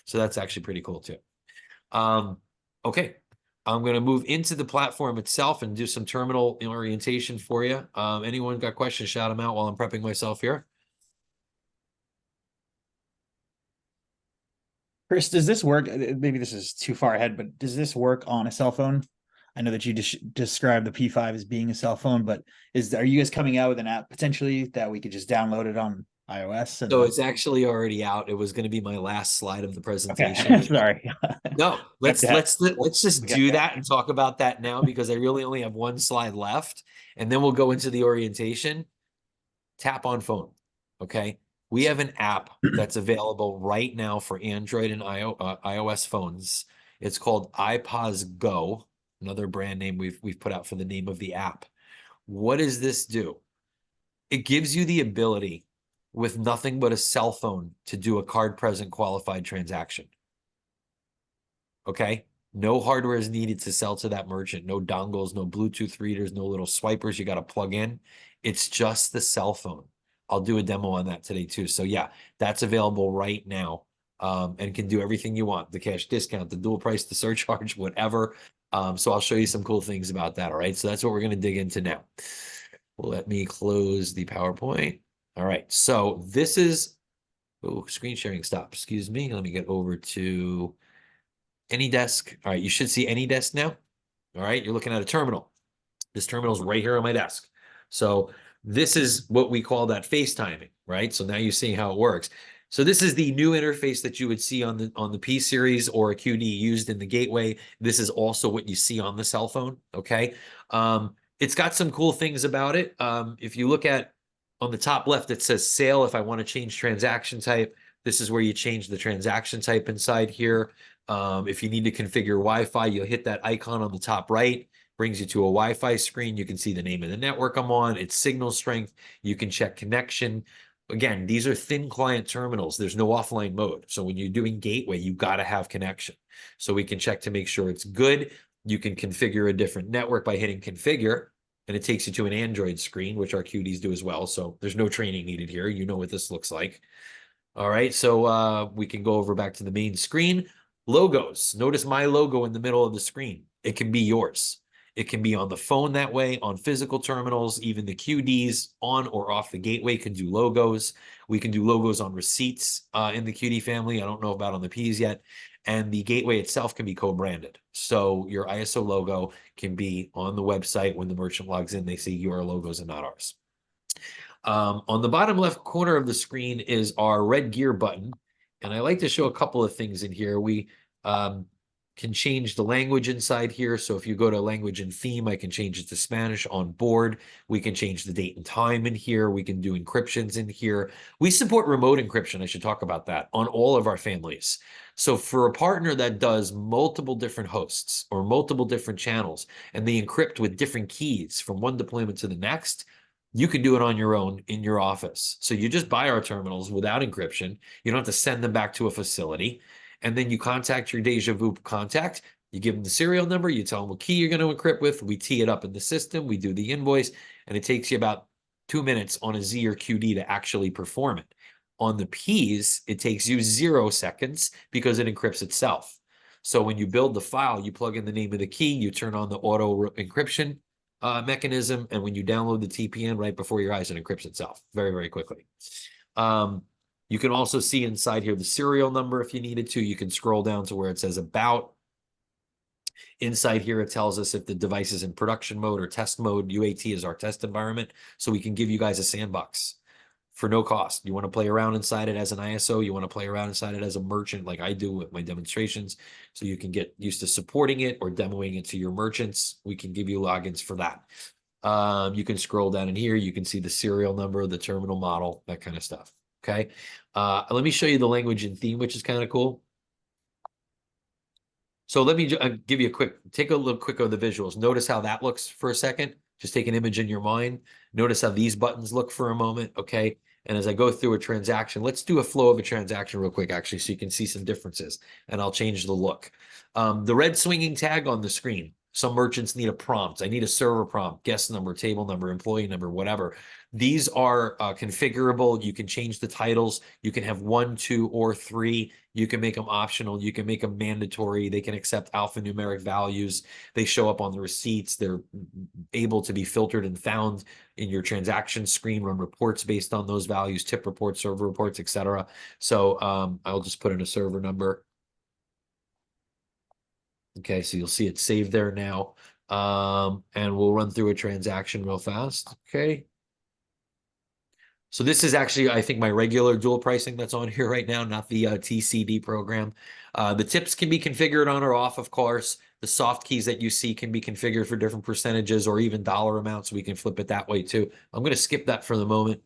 So that's actually pretty cool too. Okay. I'm going to move into the platform itself and do some terminal orientation for you. Anyone got questions, shout them out while I'm prepping myself here. Chris, does this work? Maybe this is too far ahead, but does this work on a cell phone? I know that you described the P5 as being a cell phone, but are you guys coming out with an app potentially that we could just download it on iOS? So it's actually already out. It was going to be my last slide of the Okay, presentation. sorry. No, let's just do that and talk about that now because I really only have one slide left, and then we'll go into the orientation. Tap on phone. Okay. We have an app that's available right now for Android and iOS phones. It's called iPOS Go, another brand name we've put out for the name of the app. What does this do? It gives you the ability with nothing but a cell phone to do a card present qualified transaction. Okay. No hardware is needed to sell to that merchant. No dongles, no Bluetooth readers, no little swipers you got to plug in. It's just the cell phone. I'll do a demo on that today too. So yeah, that's available right now and can do everything you want. The cash discount, the dual price, the surcharge, whatever. So I'll show you some cool things about that. All right. So that's what we're going to dig into now. Let me close the PowerPoint. All right. So this is, oh, screen sharing stop. Excuse me. Let me get over to AnyDesk. All right. You should see AnyDesk now. All right. You're looking at a terminal. This terminal's right here on my desk. So this is what we call that FaceTiming, right? So now you see how it works. So this is the new interface that you would see on the P series or a QD used in the gateway. This is also what you see on the cell phone, okay? It's got some cool things about it. If you look at on the top left, it says sale. If I want to change transaction type, this is where you change the transaction type inside here. If you need to configure Wi-Fi, you'll hit that icon on the top right, brings you to a Wi-Fi screen. You can see the name of the network I'm on, its signal strength. You can check connection. Again, these are thin client terminals. There's no offline mode. So when you're doing gateway, you got to have connection. So we can check to make sure it's good. You can configure a different network by hitting configure, and it takes you to an Android screen, which our QDs do as well. So there's no training needed here. You know what this looks like. All right, so we can go over back to the main screen. Logos. Notice my logo in the middle of the screen. It can be yours. It can be on the phone that way, on physical terminals, even the QDs on or off the gateway can do logos. We can do logos on receipts in the QD family. I don't know about on the Ps yet. And the gateway itself can be co-branded. So your ISO logo can be on the website when the merchant logs in, they see your logos and not ours. On the bottom left corner of the screen is our red gear button. And I like to show a couple of things in here. We can change the language inside here. So if you go to language and theme, I can change it to Spanish on board. We can change the date and time in here. We can do encryptions in here. We support remote encryption. I should talk about that on all of our families. So for a partner that does multiple different hosts or multiple different channels, and they encrypt with different keys from one deployment to the next, you can do it on your own in your office. So you just buy our terminals without encryption. You don't have to send them back to a facility. And then you contact your Dejavoo contact. You give them the serial number. You tell them what key you're going to encrypt with. We tee it up in the system. We do the invoice. And it takes you about 2 minutes on a Z or QD to actually perform it. On the Ps, it takes you 0 seconds because it encrypts itself. So when you build the file, you plug in the name of the key. You turn on the auto encryption mechanism. And when you download the TPN right before your eyes, it encrypts itself very, very quickly. You can also see inside here the serial number if you needed to. You can scroll down to where it says about. Inside here, it tells us if the device is in production mode or test mode. UAT is our test environment. So we can give you guys a sandbox for no cost. You want to play around inside it as an ISO. You want to play around inside it as a merchant like I do with my demonstrations. So you can get used to supporting it or demoing it to your merchants. We can give you logins for that. You can scroll down in here. You can see the serial number, the terminal model, that kind of stuff. Okay. Let me show you the language and theme, which is kind of cool. So let me give you take a look quick of the visuals. Notice how that looks for a second. Just take an image in your mind. Notice how these buttons look for a moment. Okay. And as I go through a transaction, let's do a flow of a transaction real quick, actually, so you can see some differences, and I'll change the look. The red swinging tag on the screen. Some merchants need a prompt. I need a server prompt, guest number, table number, employee number, whatever. These are configurable. You can change the titles. You can have 1, 2, or 3. You can make them optional. You can make them mandatory. They can accept alphanumeric values. They show up on the receipts. They're able to be filtered and found in your transaction screen, run reports based on those values, tip reports, server reports, etc. So I'll just put in a server number. Okay, so you'll see it saved there now. And we'll run through a transaction real fast. Okay. So this is actually, I think, my regular dual pricing that's on here right now, not the TCD program. The tips can be configured on or off, of course. The soft keys that you see can be configured for different percentages or even dollar amounts. We can flip it that way too. I'm going to skip that for the moment.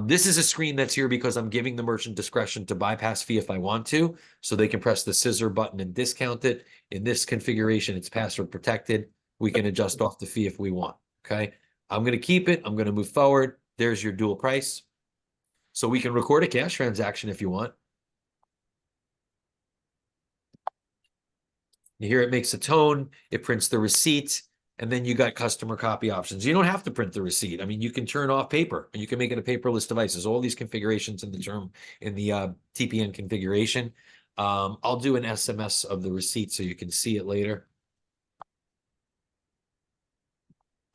This is a screen that's here because I'm giving the merchant discretion to bypass fee if I want to. So they can press the scissor button and discount it. In this configuration, it's password protected. We can adjust off the fee if we want. Okay. I'm going to keep it. I'm going to move forward. There's your dual price. So we can record a cash transaction if you want. You hear it makes a tone. It prints the receipt. And then you got customer copy options. You don't have to print the receipt. I mean, you can turn off paper and you can make it a paperless device. There's all these configurations in the TPN configuration. I'll do an SMS of the receipt so you can see it later.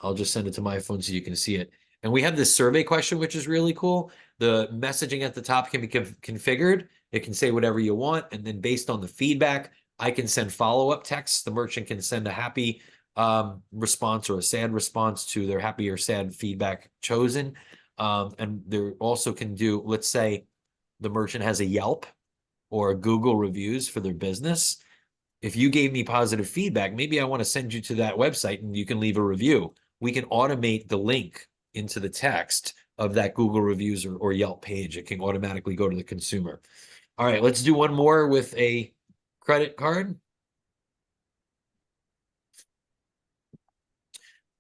I'll just send it to my phone so you can see it. And we have this survey question, which is really cool. The messaging at the top can be configured. It can say whatever you want. And then based on the feedback, I can send follow-up texts. The merchant can send a happy response or a sad response to their happy or sad feedback chosen. And there also can do, let's say the merchant has a Yelp or a Google reviews for their business. If you gave me positive feedback, maybe I want to send you to that website and you can leave a review. We can automate the link into the text of that Google reviews or Yelp page. It can automatically go to the consumer. All right, let's do one more with a credit card.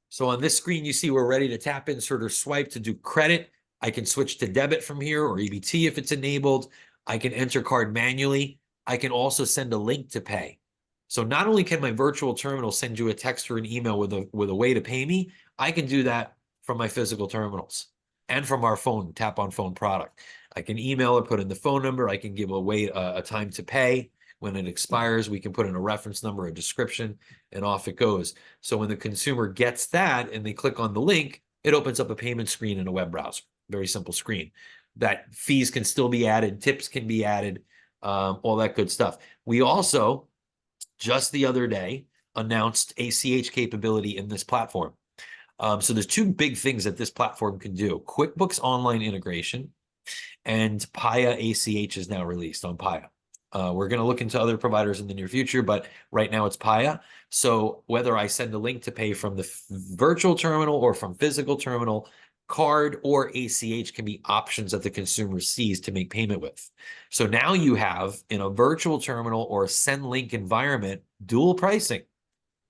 So on this screen, you see we're ready to tap, insert, or swipe to do credit. I can switch to debit from here or EBT if it's enabled. I can enter card manually. I can also send a link to pay. So not only can my virtual terminal send you a text or an email with a way to pay me, I can do that from my physical terminals and from our phone, tap on phone product. I can email or put in the phone number. I can give away a time to pay. When it expires, we can put in a reference number, a description, and off it goes. So when the consumer gets that and they click on the link, it opens up a payment screen in a web browser. Very simple screen. That fees can still be added, tips can be added, all that good stuff. We also, just the other day, announced ACH capability in this platform. So there's two big things that this platform can do. QuickBooks Online integration and Paya ACH is now released on Paya. We're going to look into other providers in the near future, but right now it's Paya. So whether I send a link to pay from the virtual terminal or from physical terminal, card or ACH can be options that the consumer sees to make payment with. So now you have in a virtual terminal or a send link environment, dual pricing,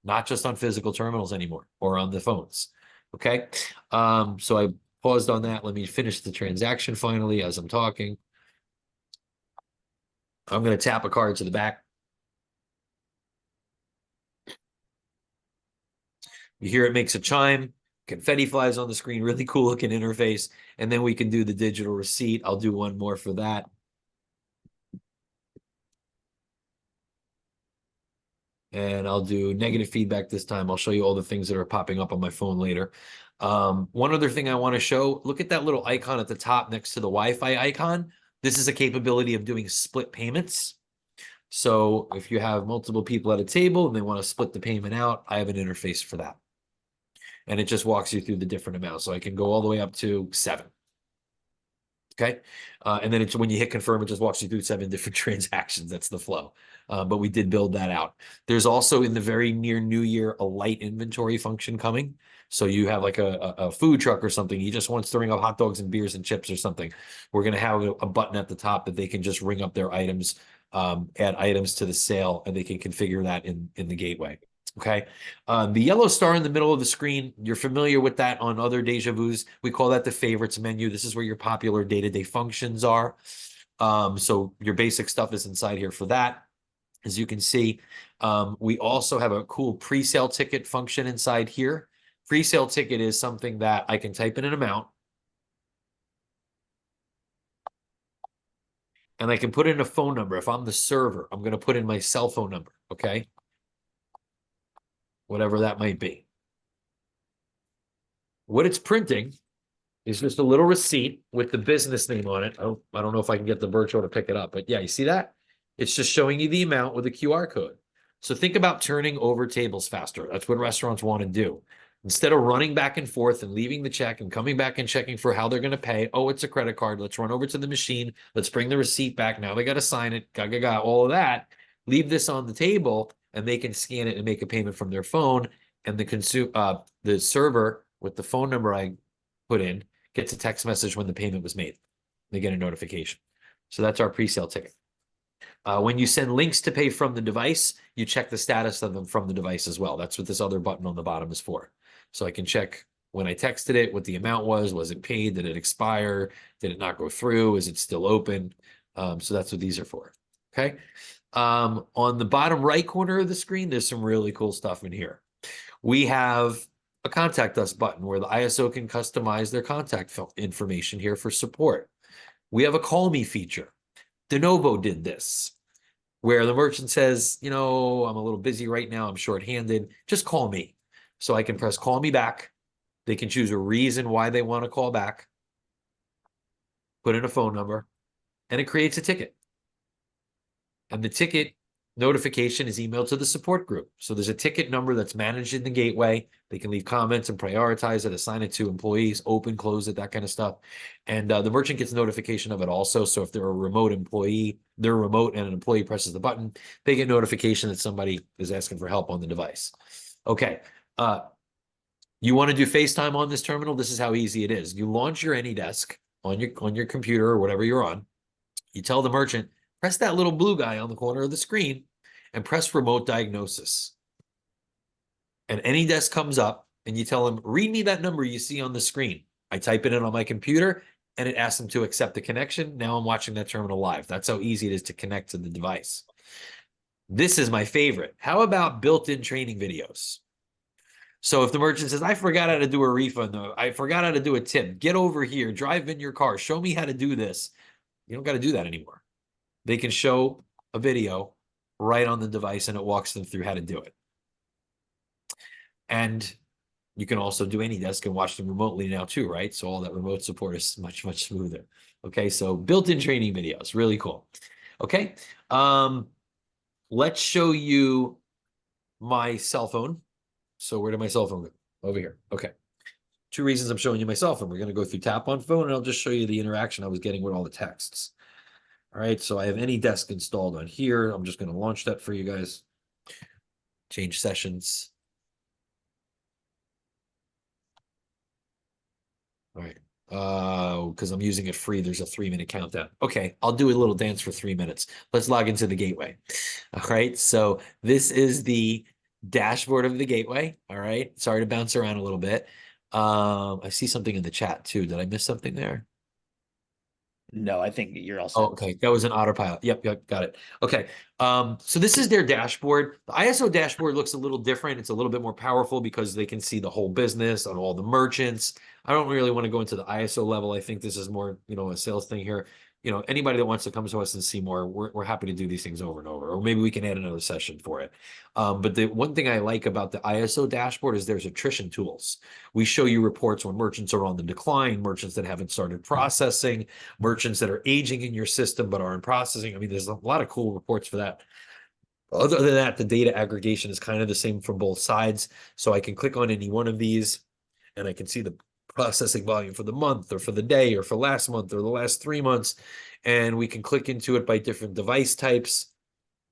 not just on physical terminals anymore or on the phones. Okay. So I paused on that. Let me finish the transaction finally as I'm talking. I'm going to tap a card to the back. You hear it makes a chime. Confetti flies on the screen. Really cool looking interface. And then we can do the digital receipt. I'll do one more for that. And I'll do negative feedback this time. I'll show you all the things that are popping up on my phone later. One other thing I want to show, look at that little icon at the top next to the Wi-Fi icon. This is a capability of doing split payments. So if you have multiple people at a table and they want to split the payment out, I have an interface for that. And it just walks you through the different amounts. So I can go all the way up to 7. Okay. And then it's when you hit confirm, it just walks you through 7 different transactions. That's the flow. But we did build that out. There's also in the very near new year, a light inventory function coming. So you have like a food truck or something. He just wants to ring up hot dogs and beers and chips or something. We're going to have a button at the top that they can just ring up their items, add items to the sale, and they can configure that in the gateway. Okay. The yellow star in the middle of the screen, you're familiar with that on other Dejavoos. We call that the favorites menu. This is where your popular day-to-day functions are. So your basic stuff is inside here for that. As you can see, we also have a cool pre-sale ticket function inside here. Pre-sale ticket is something that I can type in an amount. And I can put in a phone number. If I'm the server, I'm going to put in my cell phone number, okay? Whatever that might be. What it's printing is just a little receipt with the business name on it. I don't know if I can get the virtual to pick it up, but yeah, you see that? It's just showing you the amount with a QR code. So think about turning over tables faster. That's what restaurants want to do. Instead of running back and forth and leaving the check and coming back and checking for how they're going to pay. Oh, it's a credit card. Let's run over to the machine. Let's bring the receipt back. Now they got to sign it. All of that. Leave this on the table and they can scan it and make a payment from their phone. And the server with the phone number I put in gets a text message when the payment was made. They get a notification. So that's our pre-sale ticket. When you send links to pay from the device, you check the status of them from the device as well. That's what this other button on the bottom is for. So I can check when I texted it, what the amount was it paid? Did it expire? Did it not go through? Is it still open? So that's what these are for. Okay. On the bottom right corner of the screen, there's some really cool stuff in here. We have a contact us button where the ISO can customize their contact information here for support. We have a call me feature. Dejavoo did this, where the merchant says, I'm a little busy right now. I'm shorthanded. Just call me. So I can press call me back. They can choose a reason why they want to call back, put in a phone number, and it creates a ticket. And the ticket notification is emailed to the support group. So there's a ticket number that's managed in the gateway. They can leave comments and prioritize it, assign it to employees, open, close it, that kind of stuff. And the merchant gets notification of it also. So if they're a remote employee, they're remote and an employee presses the button, they get notification that somebody is asking for help on the device. Okay. You want to do FaceTime on this terminal? This is how easy it is. You launch your AnyDesk on your computer or whatever you're on. You tell the merchant, press that little blue guy on the corner of the screen and press remote diagnosis. And AnyDesk comes up and you tell him, read me that number you see on the screen. I type it in on my computer and it asks him to accept the connection. Now I'm watching that terminal live. That's how easy it is to connect to the device. This is my favorite. How about built-in training videos? So if the merchant says, I forgot how to do a refund, though, I forgot how to do a tip, get over here, drive in your car, show me how to do this. You don't got to do that anymore. They can show a video right on the device and it walks them through how to do it. And you can also do AnyDesk and watch them remotely now too, right? So all that remote support is much, much smoother. Okay, so built-in training videos, really cool. Okay, let's show you my cell phone. So where did my cell phone go? Over here. Okay. 2 reasons I'm showing you my cell phone. We're going to go through tap on phone and I'll just show you the interaction I was getting with all the texts. All right. So I have AnyDesk installed on here. I'm just going to launch that for you guys. Change sessions. All right. Because I'm using it free, there's a 3-minute countdown. Okay, I'll do a little dance for 3 minutes. Let's log into the gateway. All right, so this is the dashboard of the gateway. All right, sorry to bounce around a little bit. I see something in the chat too. Did I miss something there? No, I think you're all set. Oh, okay, that was an autopilot. Yep, got it. Okay, so this is their dashboard. The ISO dashboard looks a little different. It's a little bit more powerful because they can see the whole business on all the merchants. I don't really want to go into the ISO level. I think this is more, a sales thing here. Anybody that wants to come to us and see more, we're happy to do these things over and over, or maybe we can add another session for it. But the one thing I like about the ISO dashboard is there's attrition tools. We show you reports when merchants are on the decline, merchants that haven't started processing, merchants that are aging in your system but aren't processing. I mean, there's a lot of cool reports for that. Other than that, the data aggregation is kind of the same from both sides. So I can click on any one of these and I can see the processing volume for the month or for the day or for last month or the last 3 months. And we can click into it by different device types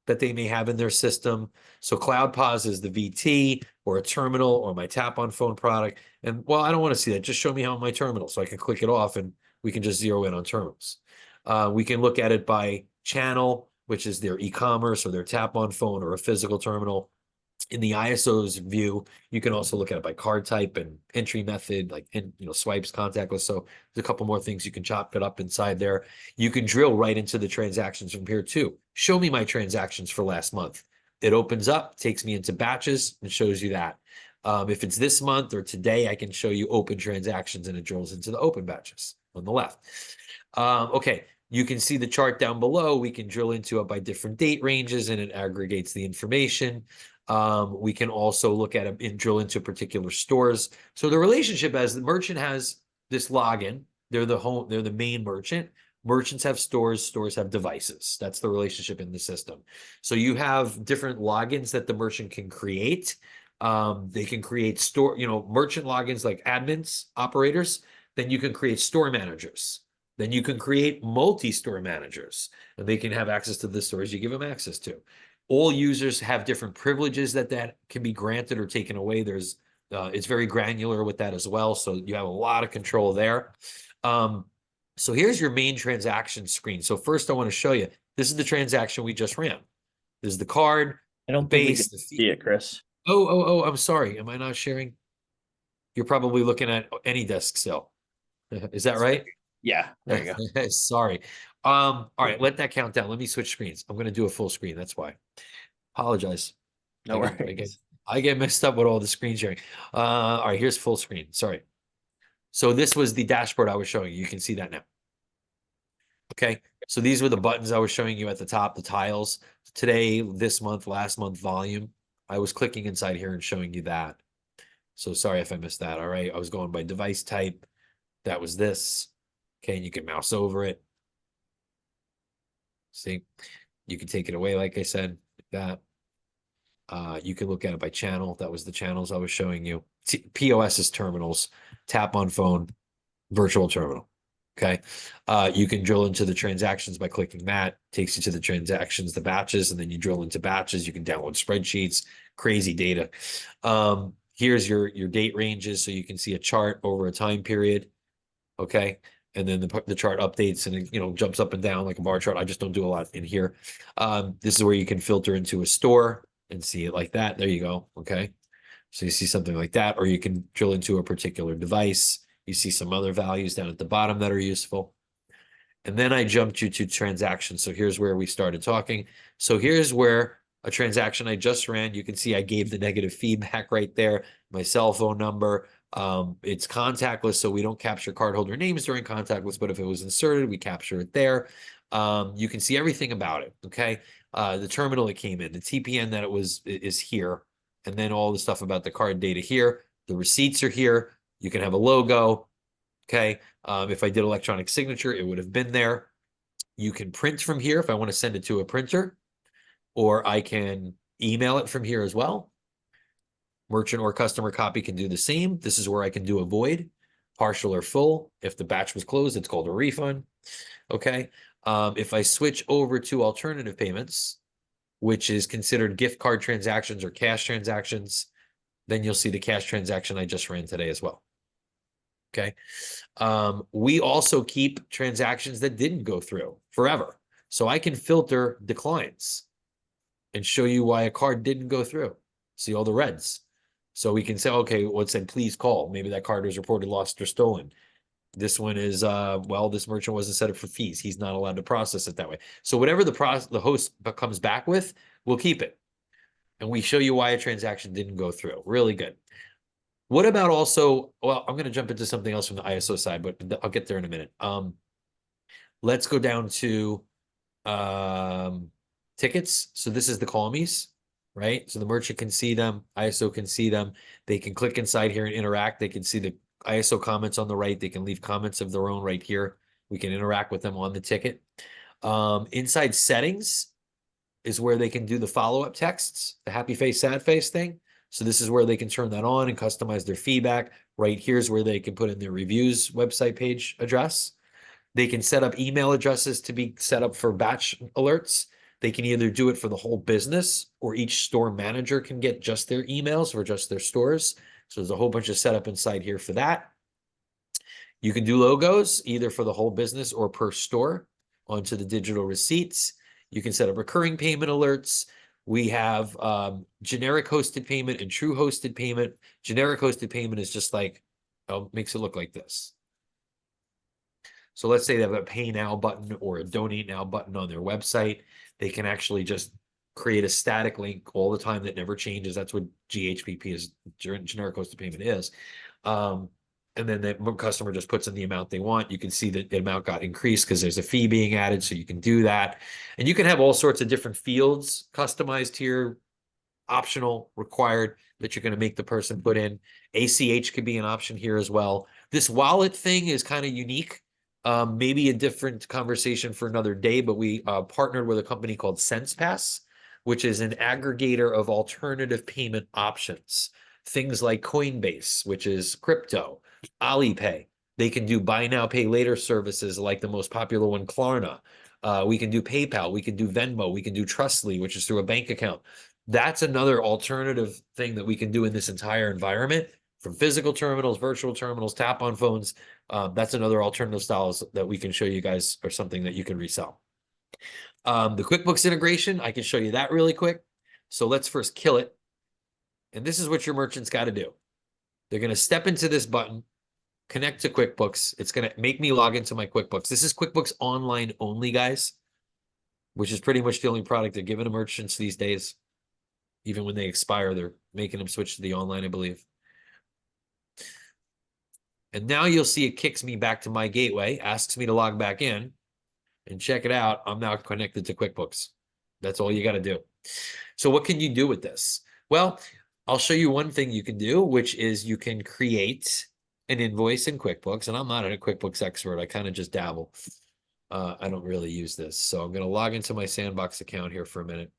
that they may have in their system. So CloudPOS is the VT or a terminal or my tap on phone product. And well, I don't want to see that. Just show me how my terminal. So I can click it off and we can just zero in on terminals. We can look at it by channel, which is their e-commerce or their tap on phone or a physical terminal. In the ISO's view, you can also look at it by card type and entry method, like swipes, contactless. So there's a couple more things you can chop it up inside there. You can drill right into the transactions from here too. Show me my transactions for last month. It opens up, takes me into batches and shows you that. If it's this month or today, I can show you open transactions and it drills into the open batches on the left. Okay, you can see the chart down below. We can drill into it by different date ranges and it aggregates the information. We can also look at it and drill into particular stores. So the relationship as the merchant has this login, they're the main merchant. Merchants have stores, stores have devices. That's the relationship in the system. So you have different logins that the merchant can create. They can create merchant logins like admins, operators. Then you can create store managers. Then you can create multi-store managers, and they can have access to the stores you give them access to. All users have different privileges that can be granted or taken away. It's very granular with that as well. So you have a lot of control there. So here's your main transaction screen. So first I want to show you, this is the transaction we just ran. This is the card. I don't think we can see it, Chris. Oh, I'm sorry. Am I not sharing? You're probably looking at AnyDesk still. Is that right? Yeah, there you go. Sorry. All right, let that count down. Let me switch screens. I'm going to do a full screen. That's why. Apologize. No worries. I get messed up with all the screen sharing. All right, here's full screen. Sorry. So this was the dashboard I was showing you. You can see that now. Okay, so these were the buttons I was showing you at the top, the tiles. Today, this month, last month, volume. I was clicking inside here and showing you that. So sorry if I missed that. All right, I was going by device type. That was this. Okay, and you can mouse over it. See, you can take it away, like I said. that. You can look at it by channel. That was the channels I was showing you. POS is terminals, tap on phone, virtual terminal. Okay. You can drill into the transactions by clicking that. Takes you to the transactions, the batches, and then you drill into batches. You can download spreadsheets, crazy data. Here's your date ranges, so you can see a chart over a time period. Okay. And then the chart updates and it, jumps up and down like a bar chart. I just don't do a lot in here. This is where you can filter into a store and see it like that. There you go. Okay. So you see something like that, or you can drill into a particular device. You see some other values down at the bottom that are useful. And then I jumped you to transactions. So here's where we started talking. So here's where a transaction I just ran, you can see I gave the negative feedback right there, my cell phone number. It's contactless, so we don't capture cardholder names during contactless, but if it was inserted, we capture it there. You can see everything about it, okay? The terminal it came in, the TPN that is here, and then all the stuff about the card data here. The receipts are here. You can have a logo, okay? If I did electronic signature, it would have been there. You can print from here if I want to send it to a printer, or I can email it from here as well. Merchant or customer copy can do the same. This is where I can do a void, partial or full. If the batch was closed, it's called a refund. Okay. If I switch over to alternative payments, which is considered gift card transactions or cash transactions, then you'll see the cash transaction I just ran today as well. Okay. We also keep transactions that didn't go through forever. So I can filter declines and show you why a card didn't go through. See all the reds. So we can say, okay, well, it said, please call. Maybe that card was reported lost or stolen. This one is, well, this merchant wasn't set up for fees. He's not allowed to process it that way. So whatever the host comes back with, we'll keep it. And we show you why a transaction didn't go through. Really good. What about also, well, I'm going to jump into something else from the ISO side, but I'll get there in a minute. Let's go down to tickets. So this is the call me's, right? So the merchant can see them, ISO can see them. They can click inside here and interact. They can see the ISO comments on the right. They can leave comments of their own right here. We can interact with them on the ticket. Inside settings is where they can do the follow-up texts, the happy face, sad face thing. So this is where they can turn that on and customize their feedback. Right here's where they can put in their reviews website page address. They can set up email addresses to be set up for batch alerts. They can either do it for the whole business, or each store manager can get just their emails for just their stores. So there's a whole bunch of setup inside here for that. You can do logos either for the whole business or per store onto the digital receipts. You can set up recurring payment alerts. We have generic hosted payment and true hosted payment. Generic hosted payment is just like, makes it look like this. So let's say they have a pay now button or a donate now button on their website. They can actually just create a static link all the time that never changes. That's what GHPP is, generic hosted payment is. And then the customer just puts in the amount they want. You can see that the amount got increased because there's a fee being added, so you can do that. And you can have all sorts of different fields customized here, optional, required, that you're going to make the person put in. ACH could be an option here as well. This wallet thing is kind of unique. Maybe a different conversation for another day, but we partnered with a company called SensePass, which is an aggregator of alternative payment options. Things like Coinbase, which is crypto, Alipay. They can do buy now, pay later services like the most popular one, Klarna. We can do PayPal. We can do Venmo. We can do Trustly, which is through a bank account. That's another alternative thing that we can do in this entire environment, from physical terminals, virtual terminals, tap on phones. That's another alternative styles that we can show you guys, or something that you can resell. The QuickBooks integration, I can show you that really quick. So let's first kill it. And this is what your merchant's got to do. They're going to step into this button, connect to QuickBooks. It's going to make me log into my QuickBooks. This is QuickBooks Online only, guys, which is pretty much the only product they're giving to merchants these days. Even when they expire, they're making them switch to the online, I believe. And now you'll see it kicks me back to my gateway, asks me to log back in, and check it out. I'm now connected to QuickBooks. That's all you got to do. So what can you do with this? Well, I'll show you one thing you can do, which is you can create an invoice in QuickBooks. And I'm not a QuickBooks expert. I kind of just dabble. I don't really use this. So I'm going to log into my Sandbox account here for a minute.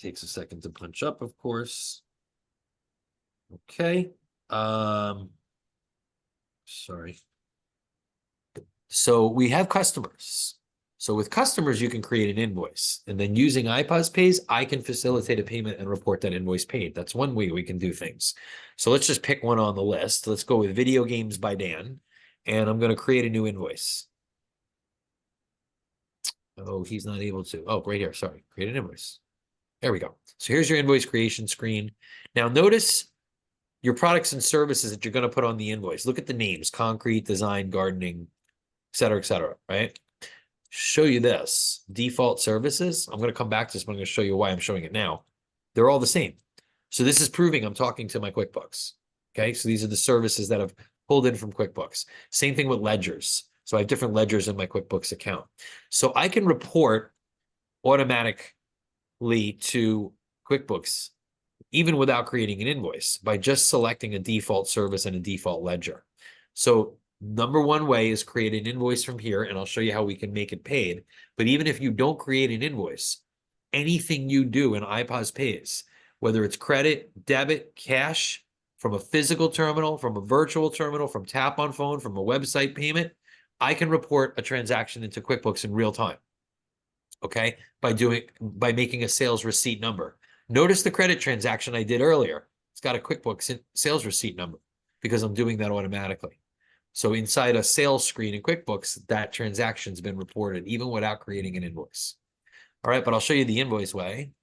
Takes a second to punch up, of course. Okay. Sorry. So we have customers. So with customers, you can create an invoice. And then using iPOS Pays, I can facilitate a payment and report that invoice paid. That's one way we can do things. So let's just pick one on the list. Let's go with Video Games by Dan. And I'm going to create a new invoice. Oh, he's not able to. Oh, right here. Sorry. Create an invoice. There we go. So here's your invoice creation screen. Now notice your products and services that you're going to put on the invoice. Look at the names: concrete, design, gardening, et cetera, right? Show you this. Default services. I'm going to come back to this, but I'm going to show you why I'm showing it now. They're all the same. So this is proving I'm talking to my QuickBooks. Okay, so these are the services that I've pulled in from QuickBooks. Same thing with ledgers. So I have different ledgers in my QuickBooks account. So I can report automatically to QuickBooks even without creating an invoice by just selecting a default service and a default ledger. So number one way is create an invoice from here, and I'll show you how we can make it paid. But even if you don't create an invoice, anything you do in iPOS Pays, whether it's credit, debit, cash, from a physical terminal, from a virtual terminal, from tap on phone, from a website payment, I can report a transaction into QuickBooks in real time. Okay, by making a sales receipt number. Notice the credit transaction I did earlier. It's got a QuickBooks sales receipt number because I'm doing that automatically. So inside a sales screen in QuickBooks, that transaction's been reported even without creating an invoice. All right, but I'll show you the invoice way.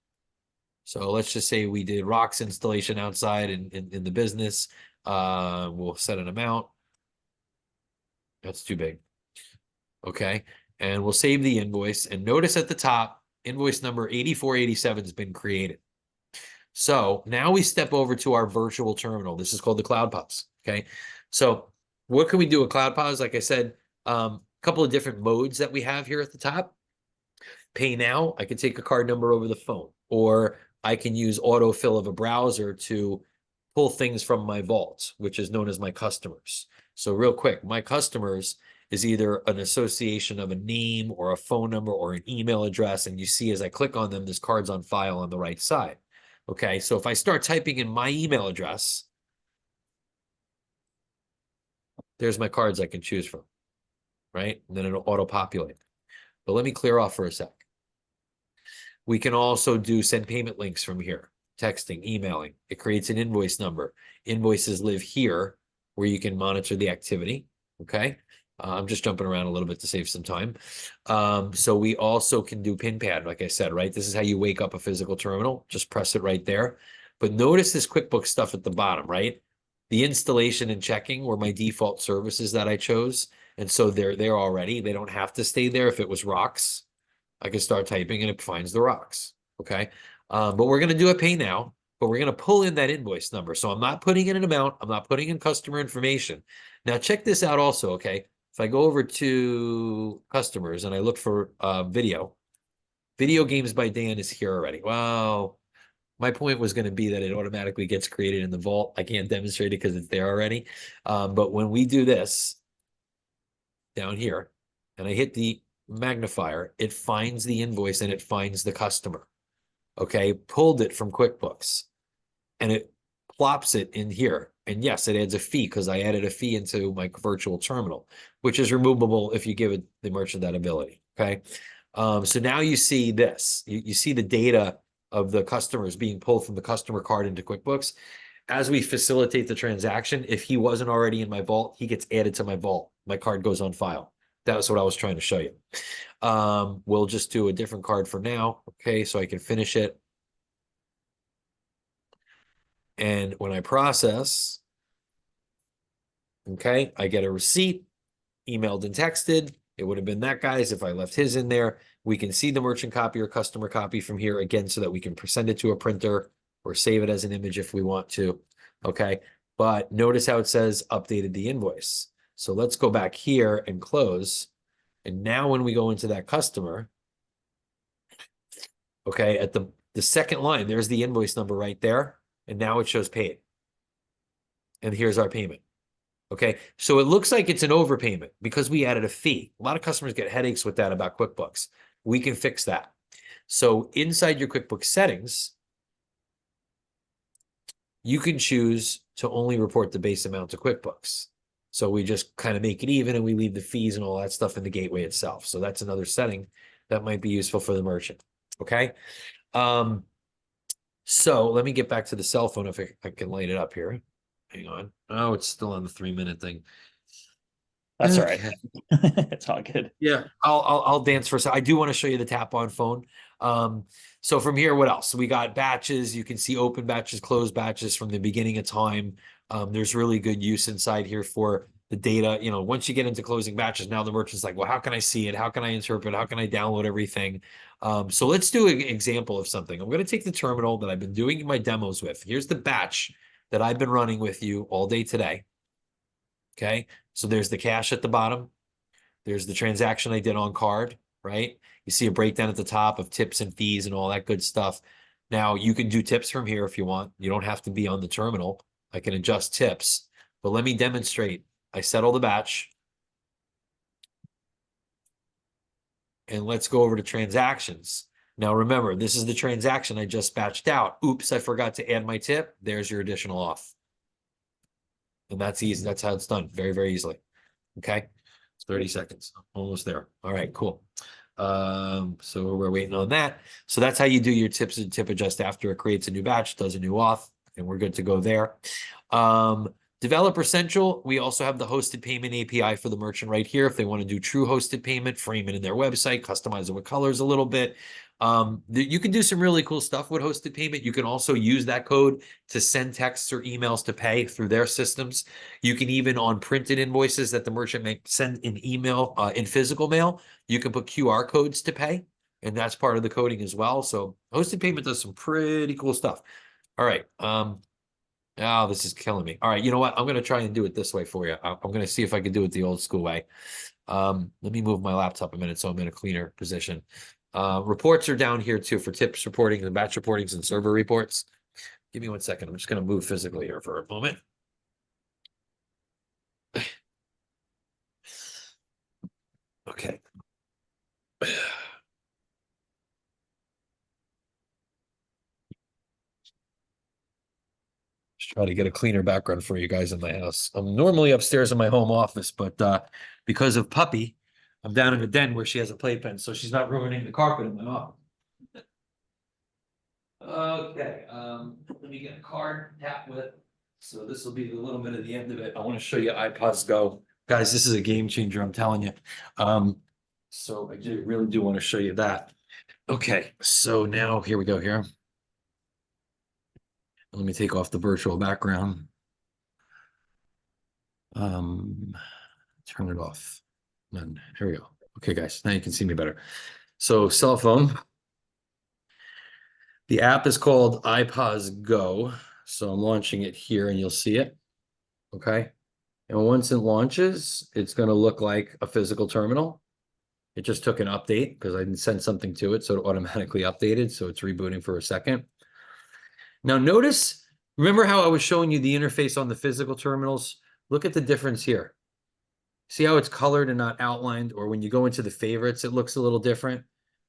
So let's just say we did rocks installation outside in the business. We'll set an amount. That's too big. Okay, and we'll save the invoice. And notice at the top, invoice number 8487 has been created. So now we step over to our virtual terminal. This is called the Cloud POS. Okay, so what can we do with Cloud POS? Like I said, a couple of different modes that we have here at the top. Pay now, I can take a card number over the phone, or I can use autofill of a browser to pull things from my vault, which is known as my customers. So real quick, my customers is either an association of a name or a phone number or an email address. And you see as I click on them, there's cards on file on the right side. Okay, so if I start typing in my email address, there's my cards I can choose from, right? And then it'll auto-populate. But let me clear off for a sec. We can also do send payment links from here, texting, emailing. It creates an invoice number. Invoices live here where you can monitor the activity, okay? I'm just jumping around a little bit to save some time. So we also can do pin pad, like I said, right? This is how you wake up a physical terminal. Just press it right there. But notice this QuickBooks stuff at the bottom, right? The installation and checking were my default services that I chose. And so they're there already. They don't have to stay there. If it was rocks, I can start typing and it finds the rocks, okay? But we're going to do a pay now, but we're going to pull in that invoice number. So I'm not putting in an amount. I'm not putting in customer information. Now check this out also, okay? If I go over to customers and I look for video games by Dan is here already. Wow. My point was going to be that it automatically gets created in the vault. I can't demonstrate it because it's there already. But when we do this down here and I hit the magnifier, it finds the invoice and it finds the customer. Okay, pulled it from QuickBooks and it plops it in here. And yes, it adds a fee because I added a fee into my virtual terminal, which is removable if you give it the merchant that ability. Okay, so now you see this. You see the data of the customers being pulled from the customer card into QuickBooks. As we facilitate the transaction, if he wasn't already in my vault, he gets added to my vault. My card goes on file. That's what I was trying to show you. We'll just do a different card for now. Okay, so I can finish it. And when I process, okay, I get a receipt, emailed and texted. It would have been that guy's if I left his in there. We can see the merchant copy or customer copy from here again so that we can send it to a printer or save it as an image if we want to. Okay, but notice how it says updated the invoice. So let's go back here and close. And now when we go into that customer, okay, at the second line, there's the invoice number right there. And now it shows paid. And here's our payment. Okay, so it looks like it's an overpayment because we added a fee. A lot of customers get headaches with that about QuickBooks. We can fix that. So inside your QuickBooks settings, you can choose to only report the base amount to QuickBooks. So we just kind of make it even and we leave the fees and all that stuff in the gateway itself. So that's another setting that might be useful for the merchant. Okay. So let me get back to the cell phone if I can light it up here. Hang on. Oh, it's still on the 3-minute thing. That's all right. It's all good. Yeah, I'll dance for a second. I do want to show you the tap on phone. So from here, what else? We got batches. You can see open batches, closed batches from the beginning of time. There's really good use inside here for the data. You know, once you get into closing batches, now the merchant's like, well, how can I see it? How can I interpret? How can I download everything? So let's do an example of something. I'm going to take the terminal that I've been doing my demos with. Here's the batch that I've been running with you all day today. Okay, so there's the cash at the bottom. There's the transaction I did on card, right? You see a breakdown at the top of tips and fees and all that good stuff. Now, you can do tips from here if you want. You don't have to be on the terminal. I can adjust tips, but let me demonstrate. I settle the batch. And let's go over to transactions. Now, remember, this is the transaction I just batched out. Oops, I forgot to add my tip. There's your additional off. And that's easy. That's how it's done. Very, very easily. Okay. 30 seconds. Almost there. All right, cool. So we're waiting on that. So that's how you do your tips and tip adjust after it creates a new batch, does a new auth, and we're good to go there. Developer Central, we also have the hosted payment API for the merchant right here. If they want to do true hosted payment, frame it in their website, customize it with colors a little bit. You can do some really cool stuff with hosted payment. You can also use that code to send texts or emails to pay through their systems. You can even on printed invoices that the merchant may send in email, in physical mail, you can put QR codes to pay, and that's part of the coding as well. So hosted payment does some pretty cool stuff. All right. Oh, this is killing me. All right, you know what? I'm going to try and do it this way for you. I'm going to see if I can do it the old school way. Let me move my laptop a minute so I'm in a cleaner position. Reports are down here too for tips reporting and batch reportings and server reports. Give me 1 second. I'm just going to move physically here for a moment. Okay. Just try to get a cleaner background for you guys in my house. I'm normally upstairs in my home office, but because of Puppy, I'm down in the den where she has a playpen, so she's not ruining the carpet in my office. Okay, let me get a card tap with. So this will be a little bit of the end of it. I want to show you iPods Go. Guys, this is a game changer, I'm telling you. So I really do want to show you that. Okay, so now here we go here. Let me take off the virtual background. Turn it off. And here we go. Okay, guys, now you can see me better. So cell phone. The app is called iPods Go. So I'm launching it here and you'll see it. Okay. And once it launches, it's going to look like a physical terminal. It just took an update because I didn't send something to it, so it automatically updated. So it's rebooting for a second. Now notice, remember how I was showing you the interface on the physical terminals? Look at the difference here. See how it's colored and not outlined? Or when you go into the favorites, it looks a little different.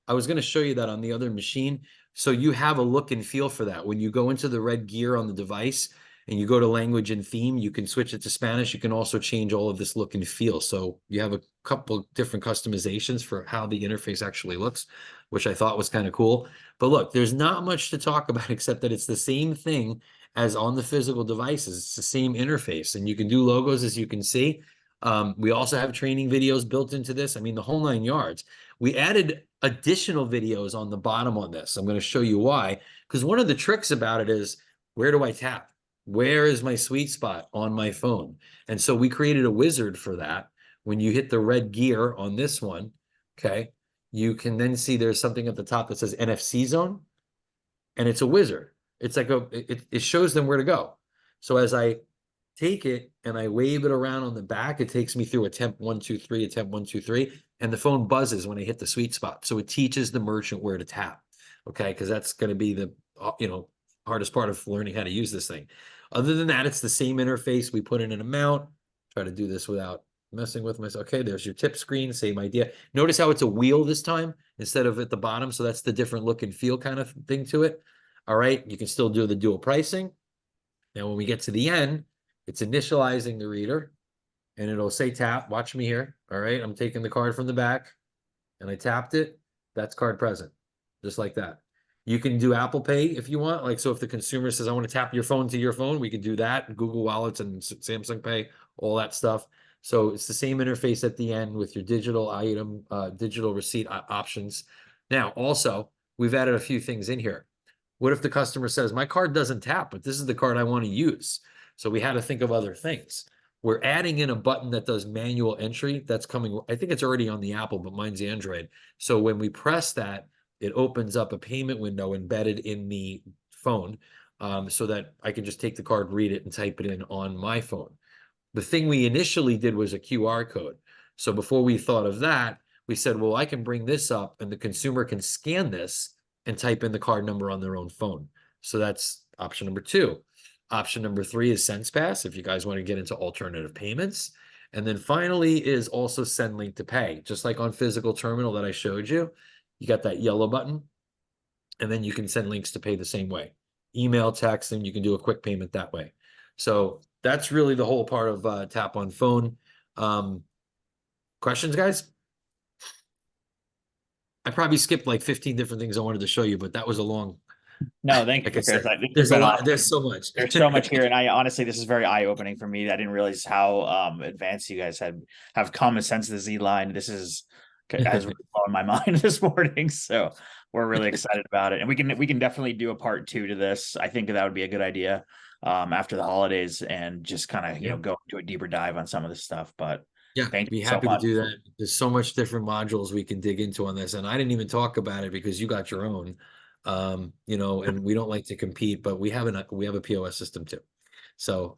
I was going to show you that on the other machine. So you have a look and feel for that. When you go into the red gear on the device and you go to language and theme, you can switch it to Spanish. You can also change all of this look and feel. So you have a couple different customizations for how the interface actually looks, which I thought was kind of cool. But look, there's not much to talk about except that it's the same thing as on the physical devices. It's the same interface, and you can do logos, as you can see. We also have training videos built into this. I mean, the whole 9 yards. We added additional videos on the bottom on this. I'm going to show you why, because one of the tricks about it is, where do I tap? Where is my sweet spot on my phone? And so we created a wizard for that. When you hit the red gear on this one, okay, you can then see there's something at the top that says NFC zone, and it's a wizard. It's like it shows them where to go. So as I take it and I wave it around on the back, it takes me through attempt 1, 2, 3, attempt 1, 2, 3, and the phone buzzes when I hit the sweet spot. So it teaches the merchant where to tap, okay? Because that's going to be the hardest part of learning how to use this thing. Other than that, it's the same interface. We put in an amount. Try to do this without messing with myself. Okay, there's your tip screen, same idea. Notice how it's a wheel this time instead of at the bottom. So that's the different look and feel kind of thing to it. All right, you can still do the dual pricing. Now, when we get to the end, it's initializing the reader and it'll say tap. Watch me here. All right, I'm taking the card from the back and I tapped it. That's card present, just like that. You can do Apple Pay if you want. Like, so if the consumer says, I want to tap your phone to your phone, we can do that. Google Wallets and Samsung Pay, all that stuff. So it's the same interface at the end with your digital item, digital receipt options. Now, also, we've added a few things in here. What if the customer says, my card doesn't tap, but this is the card I want to use? So we had to think of other things. We're adding in a button that does manual entry. That's coming. I think it's already on the Apple, but mine's the Android. So when we press that, it opens up a payment window embedded in the phone, so that I can just take the card, read it, and type it in on my phone. The thing we initially did was a QR code. So before we thought of that, we said, well, I can bring this up and the consumer can scan this and type in the card number on their own phone. So that's option number 2. Option number 3 is SensePass, if you guys want to get into alternative payments. And then finally is also send link to pay. Just like on physical terminal that I showed you, you got that yellow button, and then you can send links to pay the same way. Email, text, and you can do a quick payment that way. So that's really the whole part of Tap on Phone. Questions, guys? I probably skipped like 15 different things I wanted to show you, but that was a long, No, thank like you, I said, Chris. I think you've there's a been lot, awesome. there's so much. There's so much here, and I honestly, this is very eye-opening for me. I didn't realize how advanced you guys have come since the Z line. This has really blown my mind this morning. So we're really excited about it, and we can definitely do a part 2 to this. I think that would be a good idea after the holidays, and just kind of go into a deeper dive on some of this stuff. But Yeah, thank be you so happy to much. do that. There's so much different modules we can dig into on this. And I didn't even talk about it because you got your own. And we don't like to compete, but we have a POS system too. So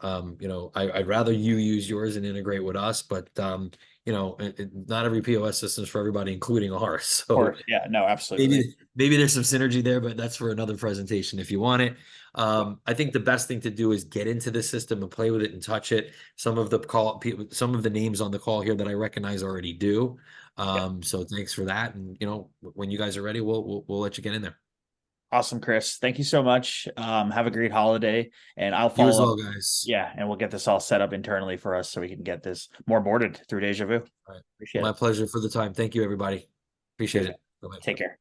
I'd rather you use yours and integrate with us, but not every POS system is for everybody, including ours. Of So course, yeah, no, absolutely. maybe there's some synergy there, but that's for another presentation if you want it. I think the best thing to do is get into the system and play with it and touch it. Some of the names on the call here that I recognize already do. So thanks for that. And when you guys are ready, we'll let you get in there. Awesome, Chris. Thank you so much. Have a great holiday, and I'll You as follow up. well, guys. Yeah, and we'll get this all set up internally for us so we can get this more boarded through Dejavoo. All right. Appreciate My it. pleasure for the time. Thank you, everybody. Appreciate Cheers. it. Bye-bye. Take care.